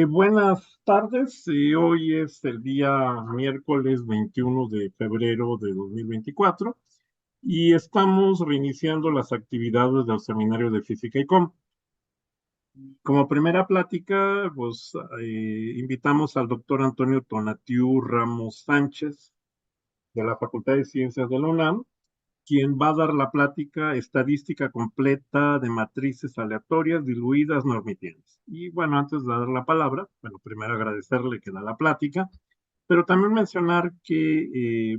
Buenas tardes. Hoy es el día miércoles 21 de febrero de 2024 y estamos reiniciando las actividades del Seminario de Física y Com. Como primera plática, pues invitamos al doctor Antonio Tonatiu Ramos Sánchez de la Facultad de Ciencias de la UNAM, quien va a dar la plática estadística completa de matrices aleatorias diluidas no hermitianas. Y bueno, antes de dar la palabra, bueno, primero agradecerle que da la plática, pero también mencionar que,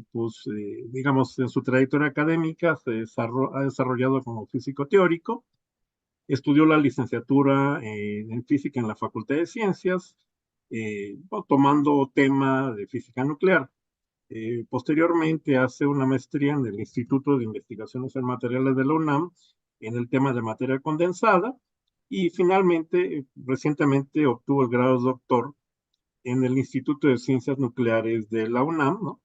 digamos, en su trayectoria académica ha desarrollado como físico teórico, estudió la licenciatura en física en la Facultad de Ciencias, tomando tema de física nuclear. Posteriormente hace una maestría en el Instituto de Investigaciones en Materiales de la UNAM en el tema de materia condensada y finalmente, recientemente obtuvo el grado de doctor en el Instituto de Ciencias Nucleares de la UNAM, ¿no?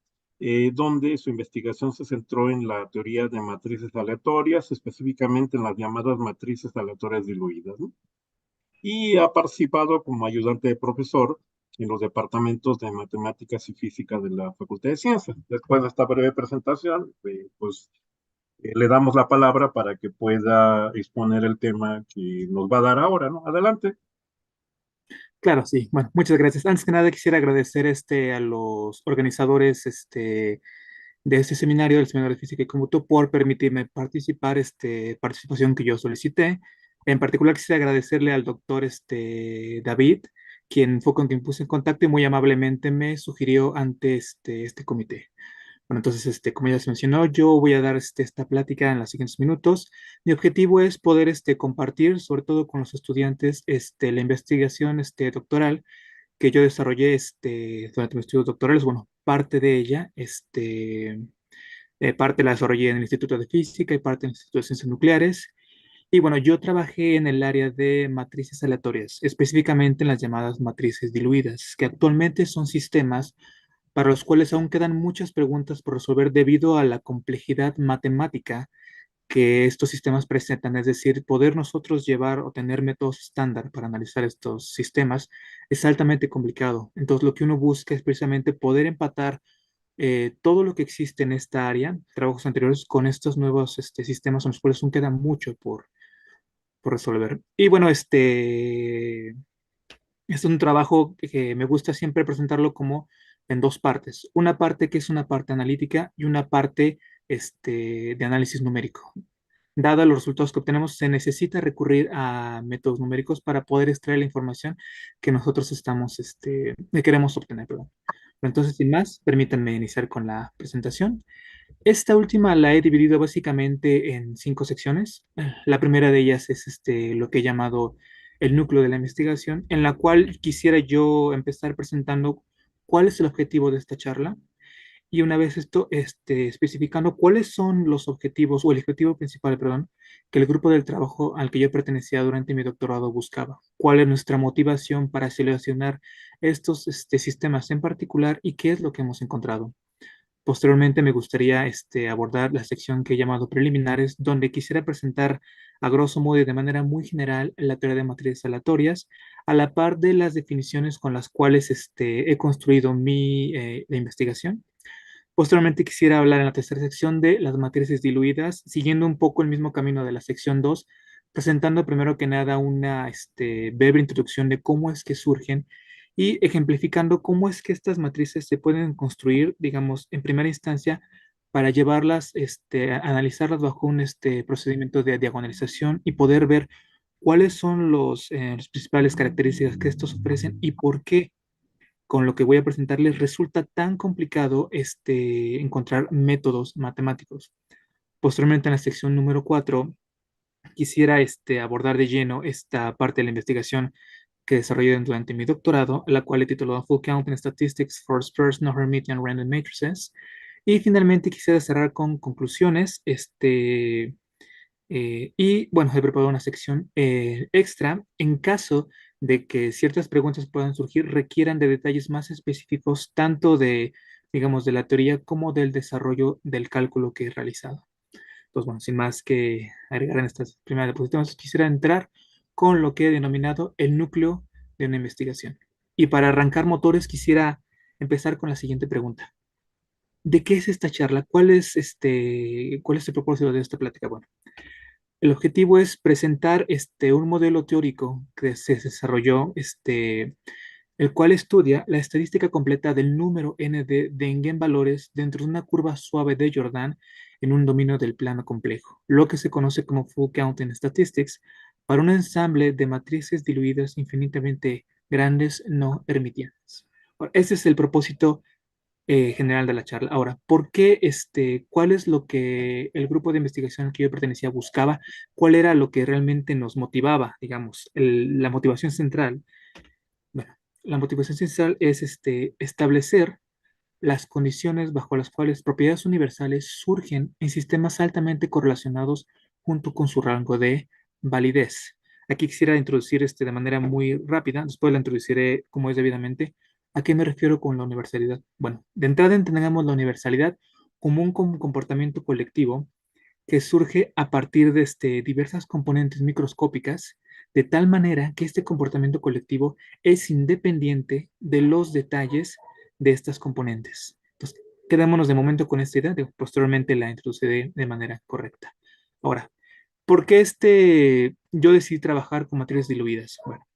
Donde su investigación se centró en la teoría de matrices aleatorias, específicamente en las llamadas matrices aleatorias diluidas, ¿no? Y ha participado como ayudante de profesor en los departamentos de matemáticas y física de la Facultad de Ciencias. Después de esta breve presentación, le damos la palabra para que pueda exponer el tema que nos va a dar ahora, ¿no? Adelante. Claro, sí. Bueno, muchas gracias. Antes que nada, quisiera agradecer a los organizadores de este seminario, del Seminario de Física y Cómputo, por permitirme participar, participación que yo solicité. En particular, quisiera agradecerle al doctor David, quien fue con quien puse en contacto y muy amablemente me sugirió ante este comité. Bueno, entonces, como ya se mencionó, yo voy a dar esta plática en los siguientes minutos. Mi objetivo es poder compartir, sobre todo con los estudiantes, la investigación doctoral que yo desarrollé durante mis estudios doctorales. Bueno, parte de ella, parte la desarrollé en el Instituto de Física y parte en el Instituto de Ciencias Nucleares. Y bueno, yo trabajé en el área de matrices aleatorias, específicamente en las llamadas matrices diluidas, que actualmente son sistemas para los cuales aún quedan muchas preguntas por resolver debido a la complejidad matemática que estos sistemas presentan. Es decir, poder nosotros llevar o tener métodos estándar para analizar estos sistemas es altamente complicado. Entonces, lo que uno busca es precisamente poder empatar todo lo que existe en esta área, trabajos anteriores, con estos nuevos sistemas en los cuales aún queda mucho por resolver. Y bueno, es un trabajo que me gusta siempre presentarlo como en dos partes. Una parte que es una parte analítica y una parte de análisis numérico. Dada los resultados que obtenemos, se necesita recurrir a métodos numéricos para poder extraer la información que nosotros que queremos obtener, perdón. Pero entonces, sin más, permítanme iniciar con la presentación. Esta última la he dividido básicamente en cinco secciones. La primera de ellas es lo que he llamado el núcleo de la investigación, en la cual quisiera yo empezar presentando cuál es el objetivo de esta charla y una vez esto, especificando cuáles son los objetivos o el objetivo principal, perdón, que el grupo del trabajo al que yo pertenecía durante mi doctorado buscaba. ¿Cuál es nuestra motivación para seleccionar estos sistemas en particular y qué es lo que hemos encontrado? Posteriormente me gustaría abordar la sección que he llamado preliminares, donde quisiera presentar a grosso modo y de manera muy general la teoría de matrices aleatorias, a la par de las definiciones con las cuales he construido la investigación. Posteriormente quisiera hablar en la tercera sección de las matrices diluidas, siguiendo un poco el mismo camino de la sección 2, presentando primero que nada una breve introducción de cómo es que surgen y ejemplificando cómo es que estas matrices se pueden construir, digamos, en primera instancia para llevarlas, a analizarlas bajo un procedimiento de diagonalización y poder ver cuáles son las principales características que estos ofrecen y por qué con lo que voy a presentarles resulta tan complicado encontrar métodos matemáticos. Posteriormente, en la sección número 4 quisiera abordar de lleno esta parte de la investigación que desarrollé durante mi doctorado, la cual he titulado Full Counting Statistics for Sparse Non-Hermitian Random Matrices. Y finalmente quisiera cerrar con conclusiones. Y bueno, he preparado una sección extra en caso de que ciertas preguntas puedan surgir, requieran de detalles más específicos, tanto de, digamos, de la teoría como del desarrollo del cálculo que he realizado. Entonces, bueno, sin más que agregar en estas primeras diapositivas, quisiera entrar con lo que he denominado el núcleo de una investigación. Y para arrancar motores, quisiera empezar con la siguiente pregunta. ¿De qué es esta charla? ¿Cuál es el propósito de esta plática? Bueno, el objetivo es presentar un modelo teórico que se desarrolló, el cual estudia la estadística completa del número n de eigenvalores dentro de una curva suave de Jordan en un dominio del plano complejo, lo que se conoce como full counting statistics, para un ensamble de matrices diluidas infinitamente grandes no hermitianas. Ese es el propósito general de la charla. Ahora, ¿por qué cuál es lo que el grupo de investigación al que yo pertenecía buscaba? ¿Cuál era lo que realmente nos motivaba, digamos, la motivación central? Bueno, la motivación central es establecer las condiciones bajo las cuales propiedades universales surgen en sistemas altamente correlacionados junto con su rango de validez. Aquí quisiera introducir de manera muy rápida, después la introduciré como es debidamente. ¿A qué me refiero con la universalidad? Bueno, de entrada entendamos la universalidad como un comportamiento colectivo que surge a partir de diversas componentes microscópicas, de tal manera que este comportamiento colectivo es independiente de los detalles de estas componentes. Entonces, quedémonos de momento con esta idea, posteriormente la introduciré de manera correcta. Ahora, ¿por qué yo decidí trabajar con materias diluidas? Bueno,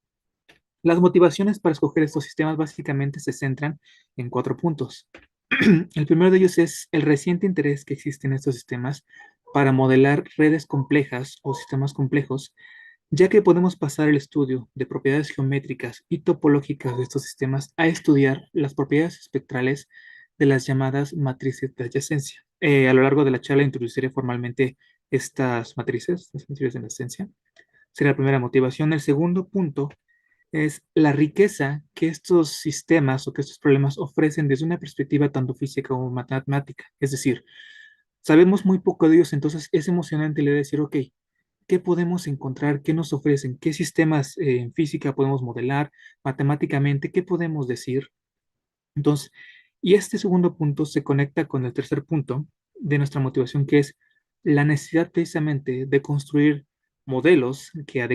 las motivaciones para escoger estos sistemas básicamente se centran en cuatro puntos. El primero de ellos es el reciente interés que existe en estos sistemas para modelar redes complejas o sistemas complejos, ya que podemos pasar el estudio de propiedades geométricas y topológicas de estos sistemas a estudiar las propiedades espectrales de las llamadas matrices de adyacencia. A lo largo de la charla introduciré formalmente estas matrices, las matrices de adyacencia. Sería la primera motivación. El segundo punto es la riqueza que estos sistemas o que estos problemas ofrecen desde una perspectiva tanto física como matemática. Es decir, sabemos muy poco de ellos, entonces es emocionante le decir, ok, ¿qué podemos encontrar? ¿Qué nos ofrecen? ¿Qué sistemas en física podemos modelar? Matemáticamente, ¿qué podemos decir? Entonces, y este segundo punto se conecta con el tercer punto de nuestra motivación, que es la necesidad precisamente de construir modelos que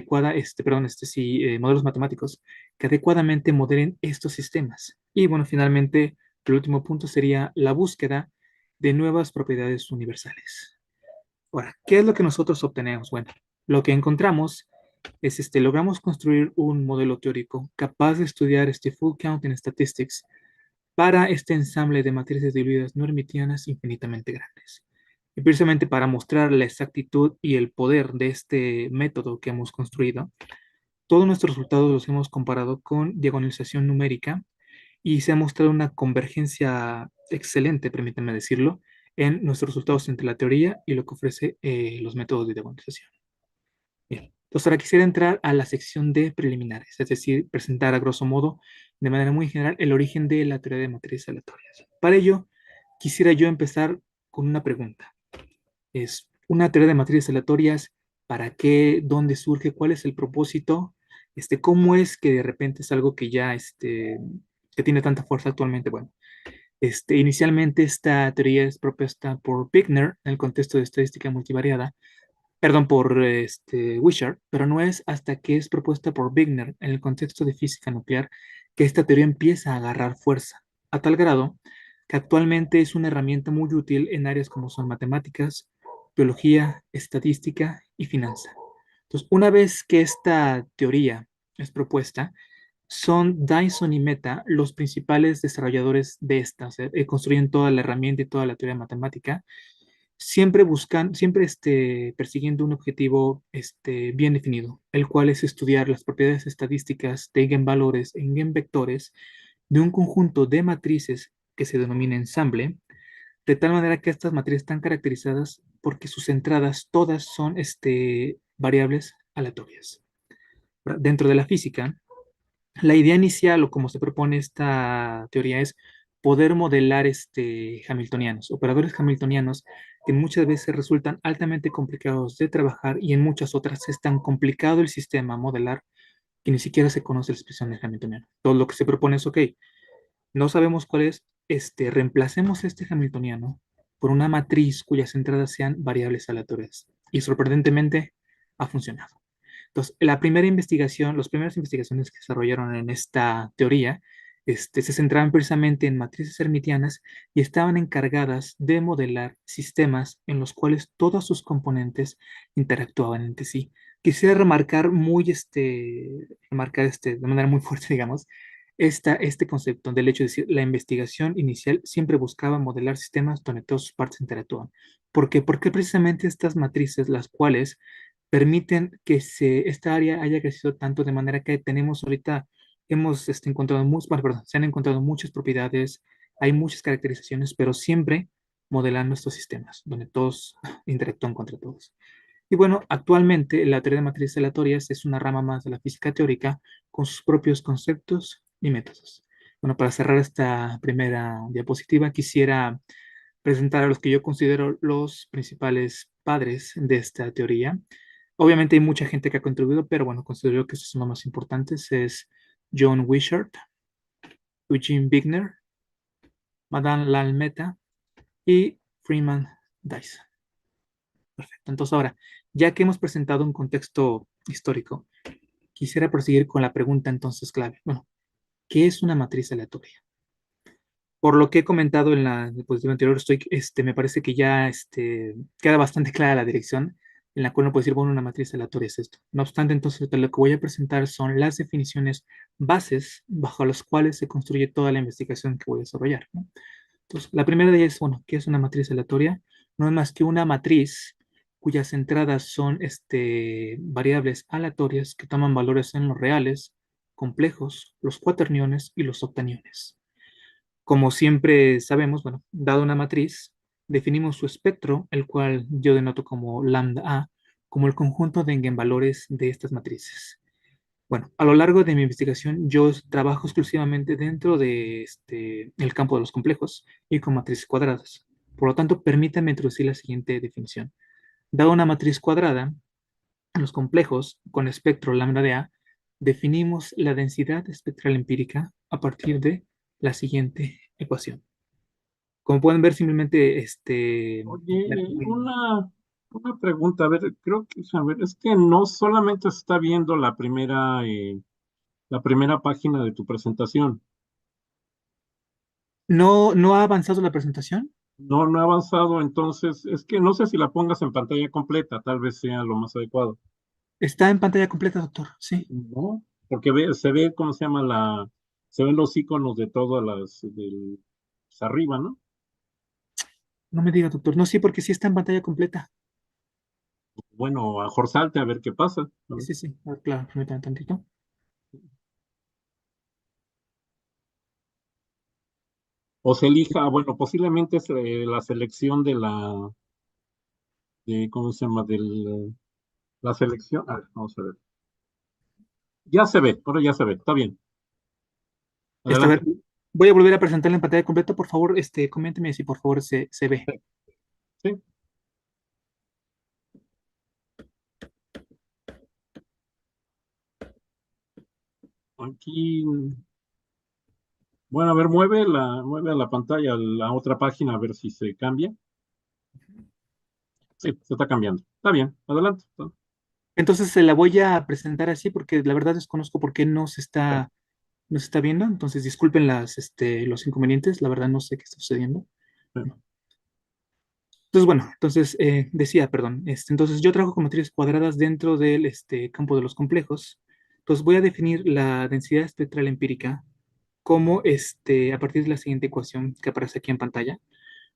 modelos matemáticos que adecuadamente modelen estos sistemas. Y bueno, finalmente, el último punto sería la búsqueda de nuevas propiedades universales. Ahora, ¿qué es lo que nosotros obtenemos? Bueno, lo que encontramos es logramos construir un modelo teórico capaz de estudiar este full count in statistics para este ensamble de matrices diluidas no hermitianas infinitamente grandes. Y precisamente para mostrar la exactitud y el poder de este método que hemos construido, todos nuestros resultados los hemos comparado con diagonalización numérica y se ha mostrado una convergencia excelente, permítanme decirlo, en nuestros resultados entre la teoría y lo que ofrece los métodos de diagonalización. Bien, entonces ahora quisiera entrar a la sección de preliminares, es decir, presentar a grosso modo, de manera muy general, el origen de la teoría de matrices aleatorias. Para ello, quisiera yo empezar con una pregunta. ¿Es una teoría de matrices aleatorias? ¿Para qué? ¿Dónde surge? ¿Cuál es el propósito? ¿Cómo es que de repente es algo que ya que tiene tanta fuerza actualmente? Bueno, inicialmente esta teoría es propuesta por Wigner en el contexto de estadística multivariada, perdón, por Wishart, pero no es hasta que es propuesta por Wigner en el contexto de física nuclear que esta teoría empieza a agarrar fuerza, a tal grado que actualmente es una herramienta muy útil en áreas como son matemáticas, biología, estadística y finanza. Entonces, una vez que esta teoría es propuesta, son Dyson y Meta los principales desarrolladores de esta, o sea, construyen toda la herramienta y toda la teoría matemática, siempre buscan, siempre persiguiendo un objetivo bien definido, el cual es estudiar las propiedades estadísticas de eigenvalores e eigenvectores de un conjunto de matrices que se denomina ensamble, de tal manera que estas matrices están caracterizadas porque sus entradas todas son variables aleatorias. Dentro de la física, la idea inicial o como se propone esta teoría es poder modelar hamiltonianos, operadores hamiltonianos que muchas veces resultan altamente complicados de trabajar y en muchas otras es tan complicado el sistema a modelar que ni siquiera se conoce la expresión del hamiltoniano. Todo lo que se propone es, ok, no sabemos cuál es, reemplacemos este hamiltoniano por una matriz cuyas entradas sean variables aleatorias. Y sorprendentemente ha funcionado. Entonces, la primera investigación, las primeras investigaciones que se desarrollaron en esta teoría, se centraban precisamente en matrices hermitianas y estaban encargadas de modelar sistemas en los cuales todos sus componentes interactuaban entre sí. Quisiera remarcar de manera muy fuerte, digamos, este concepto del hecho de decir, la investigación inicial siempre buscaba modelar sistemas donde todas sus partes interactúan. ¿Por qué? Porque precisamente estas matrices, las cuales permiten que esta área haya crecido tanto de manera que tenemos ahorita, hemos encontrado bueno, perdón, se han encontrado muchas propiedades, hay muchas caracterizaciones, pero siempre modelando estos sistemas, donde todos interactúan contra todos. Y bueno, actualmente la teoría de matrices aleatorias es una rama más de la física teórica con sus propios conceptos y métodos. Bueno, para cerrar esta primera diapositiva, quisiera presentar a los que yo considero los principales padres de esta teoría. Obviamente hay mucha gente que ha contribuido, pero bueno, considero que estos son los más importantes. Es John Wishart, Eugene Wigner, Madame Lalmeta y Freeman Dyson. Perfecto. Entonces ahora, ya que hemos presentado un contexto histórico, quisiera proseguir con la pregunta entonces clave. Bueno, ¿qué es una matriz aleatoria? Por lo que he comentado en la diapositiva anterior, me parece que ya queda bastante clara la dirección en la cual uno puede decir, bueno, una matriz aleatoria es esto. No obstante, entonces lo que voy a presentar son las definiciones bases bajo las cuales se construye toda la investigación que voy a desarrollar, ¿no? Entonces, la primera de ellas es, bueno, ¿qué es una matriz aleatoria? No es más que una matriz cuyas entradas son variables aleatorias que toman valores en los reales, complejos, los cuaterniones y los octaniones. Como siempre sabemos, bueno, dado una matriz, definimos su espectro, el cual yo denoto como lambda A, como el conjunto de eigenvalores de estas matrices. Bueno, a lo largo de mi investigación, yo trabajo exclusivamente dentro de el campo de los complejos y con matrices cuadradas. Por lo tanto, permítanme introducir la siguiente definición. Dado una matriz cuadrada, en los complejos con espectro lambda de A, definimos la densidad espectral empírica a partir de la siguiente ecuación. Como pueden ver, simplemente Oye, una pregunta, a ver, creo que, a ver, es que no solamente se está viendo la primera página de tu presentación. no ha avanzado la presentación. No, no ha avanzado, entonces, es que no sé si la pongas en pantalla completa, tal vez sea lo más adecuado. Está en pantalla completa, doctor. Sí. No, porque se ve, ¿cómo se llama se ven los iconos de todas pues, arriba, ¿no? No me diga, doctor. No, sí, porque sí está en pantalla completa. Bueno, a salte a ver qué pasa. A Sí, ver. sí, sí. Ah, claro, permítame tantito. O se elija, bueno, posiblemente es la selección ¿cómo se llama? La selección. A ver, vamos a ver. Ya se ve, ahora ya se ve, está bien. A ver, Adelante. voy a volver a presentarla en pantalla completa. Por favor, coménteme si por favor se ve. Sí, aquí, bueno, a ver, mueve a la pantalla a la otra página a ver si se cambia. Sí, se está cambiando. Está bien, adelante. Entonces se la voy a presentar así porque la verdad desconozco por qué Sí, no se está viendo. Entonces disculpen los inconvenientes. La verdad no sé qué está sucediendo. sí. Entonces, bueno, decía, perdón, entonces yo trabajo con matrices cuadradas dentro del campo de los complejos. Entonces voy a definir la densidad espectral empírica como a partir de la siguiente ecuación que aparece aquí en pantalla,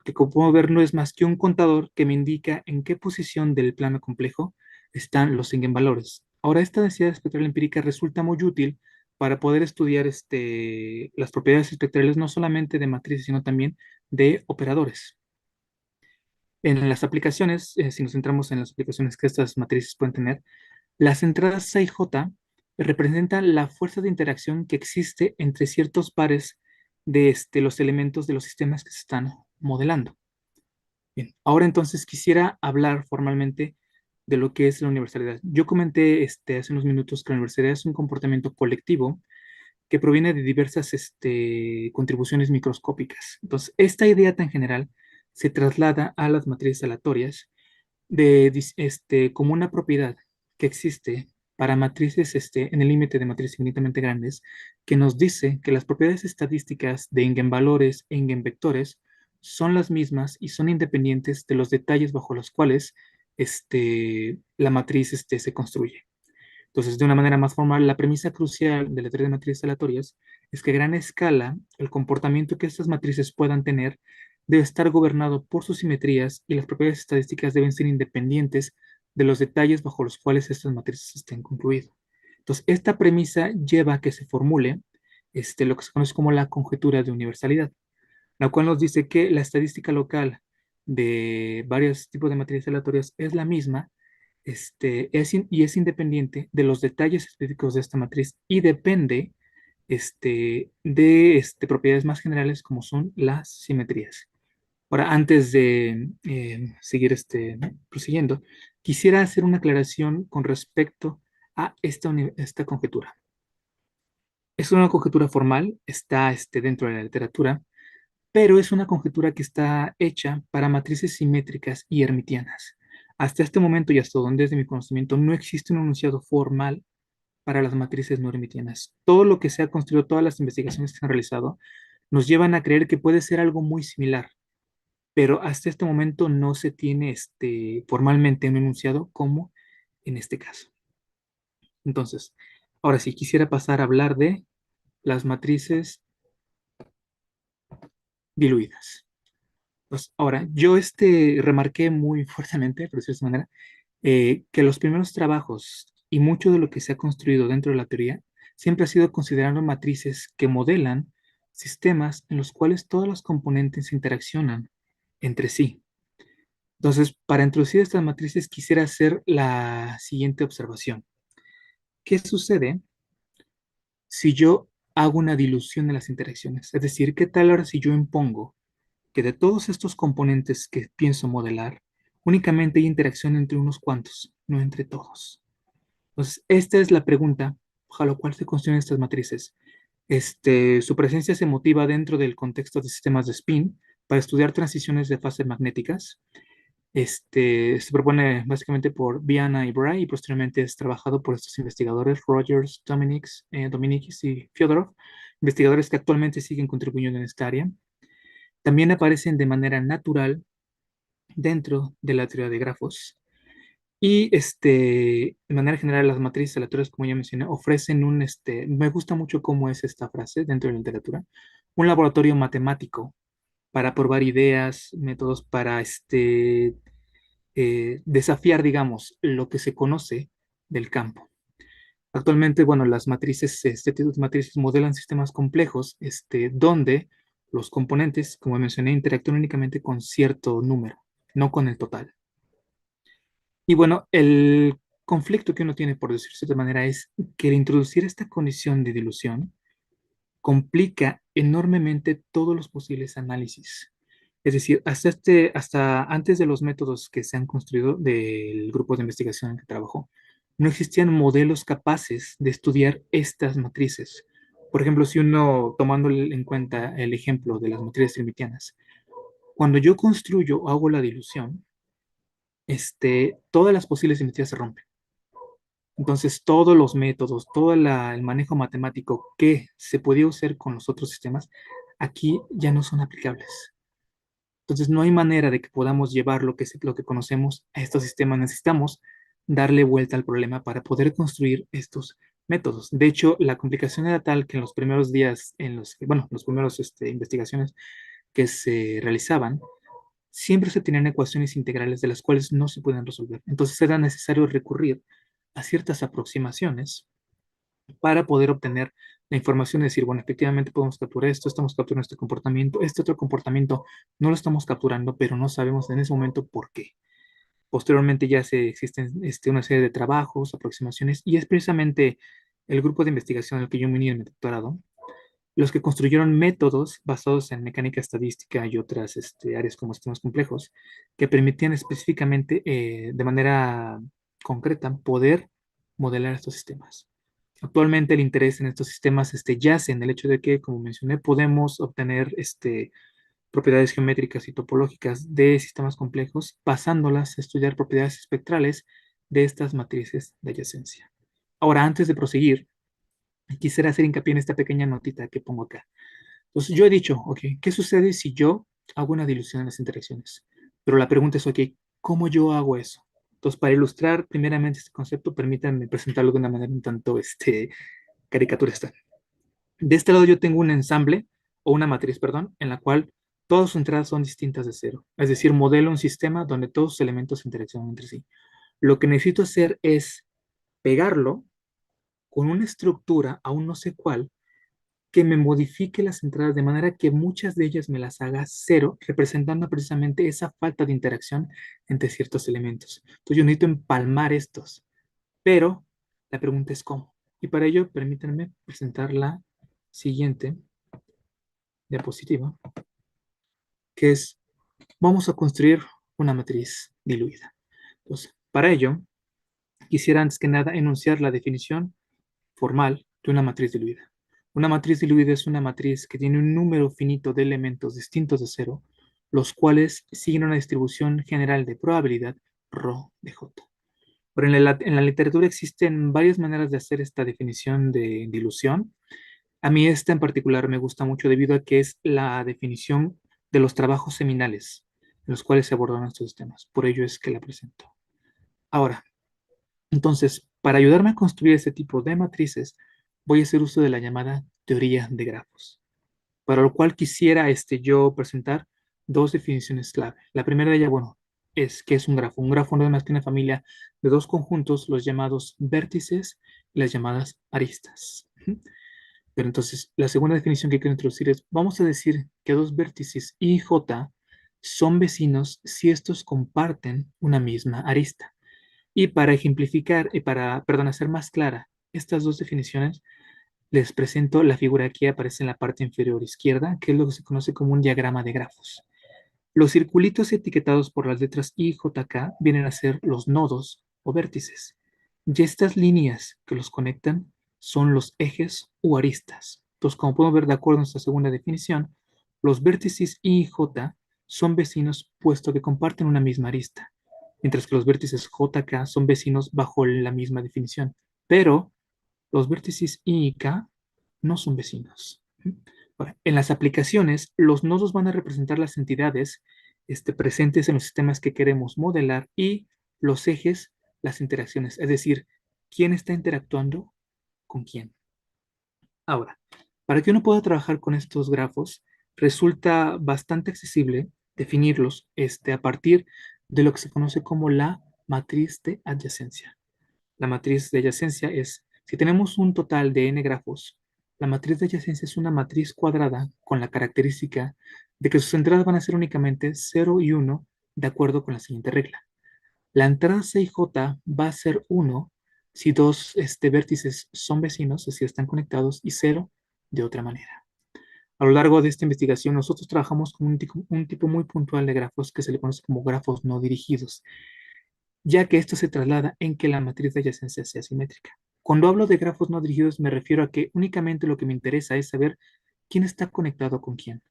que como puedo ver no es más que un contador que me indica en qué posición del plano complejo están los eigenvalores. Ahora, esta densidad espectral empírica resulta muy útil para poder estudiar las propiedades espectrales no solamente de matrices, sino también de operadores. En las aplicaciones, si nos centramos en las aplicaciones que estas matrices pueden tener, las entradas C y J representan la fuerza de interacción que existe entre ciertos pares de los elementos de los sistemas que se están modelando. Bien, ahora entonces quisiera hablar formalmente de lo que es la universalidad. Yo comenté hace unos minutos que la universalidad es un comportamiento colectivo que proviene de diversas contribuciones microscópicas. Entonces, esta idea tan general se traslada a las matrices aleatorias como una propiedad que existe para matrices en el límite de matrices infinitamente grandes, que nos dice que las propiedades estadísticas de eigenvalores e eigenvectores son las mismas y son independientes de los detalles bajo los cuales la matriz se construye. Entonces, de una manera más formal, la premisa crucial de la teoría de matrices aleatorias es que a gran escala el comportamiento que estas matrices puedan tener debe estar gobernado por sus simetrías y las propiedades estadísticas deben ser independientes de los detalles bajo los cuales estas matrices estén concluidas. Entonces, esta premisa lleva a que se formule lo que se conoce como la conjetura de universalidad, la cual nos dice que la estadística local de varios tipos de matrices aleatorias es la misma y es independiente de los detalles específicos de esta matriz y depende de propiedades más generales como son las simetrías. Ahora, antes de seguir prosiguiendo, quisiera hacer una aclaración con respecto a esta conjetura. Es una conjetura formal, está dentro de la literatura, pero es una conjetura que está hecha para matrices simétricas y hermitianas. Hasta este momento y hasta donde es de mi conocimiento, no existe un enunciado formal para las matrices no hermitianas. Todo lo que se ha construido, todas las investigaciones que se han realizado, nos llevan a creer que puede ser algo muy similar, pero hasta este momento no se tiene formalmente un enunciado como en este caso. Entonces, ahora sí, quisiera pasar a hablar de las matrices diluidas. Pues ahora, yo remarqué muy fuertemente, por decirlo de esta manera, que los primeros trabajos y mucho de lo que se ha construido dentro de la teoría siempre ha sido considerando matrices que modelan sistemas en los cuales todas las componentes interaccionan entre sí. Entonces, para introducir estas matrices quisiera hacer la siguiente observación. ¿Qué sucede si yo hago una dilución de las interacciones? Es decir, ¿qué tal ahora si yo impongo que de todos estos componentes que pienso modelar, únicamente hay interacción entre unos cuantos, no entre todos? Entonces, esta es la pregunta a la cual se construyen estas matrices. Su presencia se motiva dentro del contexto de sistemas de spin para estudiar transiciones de fase magnéticas. Se propone básicamente por Viana y Bray y posteriormente es trabajado por estos investigadores, Rogers, Dominicis y Fyodorov, investigadores que actualmente siguen contribuyendo en esta área. También aparecen de manera natural dentro de la teoría de grafos. Y de manera general, las matrices aleatorias, como ya mencioné, ofrecen me gusta mucho cómo es esta frase dentro de la literatura, un laboratorio matemático para probar ideas, métodos para desafiar, digamos, lo que se conoce del campo. Actualmente, bueno, las matrices, este tipo de matrices modelan sistemas complejos, donde los componentes, como mencioné, interactúan únicamente con cierto número, no con el total. Y bueno, el conflicto que uno tiene, por decirlo de manera, es que al introducir esta condición de dilución complica enormemente todos los posibles análisis. Es decir, hasta antes de los métodos que se han construido del grupo de investigación en que trabajó, no existían modelos capaces de estudiar estas matrices. Por ejemplo, si uno, tomando en cuenta el ejemplo de las matrices trimitianas, cuando yo construyo o hago la dilución, todas las posibles simetrías se rompen. Entonces, todos los métodos, el manejo matemático que se podía usar con los otros sistemas, aquí ya no son aplicables. Entonces, no hay manera de que podamos llevar lo que conocemos a estos sistemas. Necesitamos darle vuelta al problema para poder construir estos métodos. De hecho, la complicación era tal que en los primeros días, los primeros investigaciones que se realizaban, siempre se tenían ecuaciones integrales de las cuales no se pueden resolver. Entonces, era necesario recurrir a ciertas aproximaciones para poder obtener la información y decir, bueno, efectivamente podemos capturar esto, estamos capturando este comportamiento, este otro comportamiento no lo estamos capturando, pero no sabemos en ese momento por qué. Posteriormente ya existen una serie de trabajos, aproximaciones, y es precisamente el grupo de investigación al que yo me uní en mi doctorado, los que construyeron métodos basados en mecánica estadística y otras áreas como sistemas complejos, que permitían específicamente, de manera concreta, poder modelar estos sistemas. Actualmente el interés en estos sistemas yace en el hecho de que, como mencioné, podemos obtener propiedades geométricas y topológicas de sistemas complejos, pasándolas a estudiar propiedades espectrales de estas matrices de adyacencia. Ahora, antes de proseguir, quisiera hacer hincapié en esta pequeña notita que pongo acá. Entonces, yo he dicho, ok, ¿qué sucede si yo hago una dilución en las interacciones? Pero la pregunta es, ok, ¿cómo yo hago eso? Entonces, para ilustrar primeramente este concepto, permítanme presentarlo de una manera un tanto caricaturista. De este lado yo tengo un ensamble, o una matriz, perdón, en la cual todas sus entradas son distintas de cero. Es decir, modelo un sistema donde todos sus elementos interaccionan entre sí. Lo que necesito hacer es pegarlo con una estructura, aún no sé cuál, que me modifique las entradas de manera que muchas de ellas me las haga cero, representando precisamente esa falta de interacción entre ciertos elementos. Entonces yo necesito empalmar estos, pero la pregunta es cómo. Y para ello, permítanme presentar la siguiente diapositiva, que es, vamos a construir una matriz diluida. Entonces, para ello, quisiera antes que nada enunciar la definición formal de una matriz diluida. Una matriz diluida es una matriz que tiene un número finito de elementos distintos de cero, los cuales siguen una distribución general de probabilidad ρ de j. Pero en la literatura existen varias maneras de hacer esta definición de dilución. A mí esta en particular me gusta mucho debido a que es la definición de los trabajos seminales en los cuales se abordan estos temas. Por ello es que la presento. Ahora, entonces, para ayudarme a construir este tipo de matrices, voy a hacer uso de la llamada teoría de grafos, para lo cual quisiera yo presentar dos definiciones clave. La primera de ellas, bueno, es que es un grafo. Un grafo no es más que una familia de dos conjuntos, los llamados vértices y las llamadas aristas. Pero entonces, la segunda definición que quiero introducir es, vamos a decir que dos vértices I y J son vecinos si estos comparten una misma arista. Y para ejemplificar y para, perdón, hacer más clara estas dos definiciones, les presento la figura que aparece en la parte inferior izquierda, que es lo que se conoce como un diagrama de grafos. Los circulitos etiquetados por las letras I y JK vienen a ser los nodos o vértices. Y estas líneas que los conectan son los ejes o aristas. Entonces, como podemos ver de acuerdo a nuestra segunda definición, los vértices I y J son vecinos puesto que comparten una misma arista, mientras que los vértices JK son vecinos bajo la misma definición. Pero los vértices I y K no son vecinos. Ahora, en las aplicaciones, los nodos van a representar las entidades presentes en los sistemas que queremos modelar y los ejes, las interacciones, es decir, quién está interactuando con quién. Ahora, para que uno pueda trabajar con estos grafos, resulta bastante accesible definirlos a partir de lo que se conoce como la matriz de adyacencia. La matriz de adyacencia es, si tenemos un total de n grafos, la matriz de adyacencia es una matriz cuadrada con la característica de que sus entradas van a ser únicamente 0 y 1 de acuerdo con la siguiente regla. La entrada C y J va a ser 1 si dos vértices son vecinos, es decir, están conectados, y 0 de otra manera. A lo largo de esta investigación, nosotros trabajamos con un tipo muy puntual de grafos que se le conoce como grafos no dirigidos, ya que esto se traslada en que la matriz de adyacencia sea simétrica. Cuando hablo de grafos no dirigidos, me refiero a que únicamente lo que me interesa es saber quién está conectado con quién.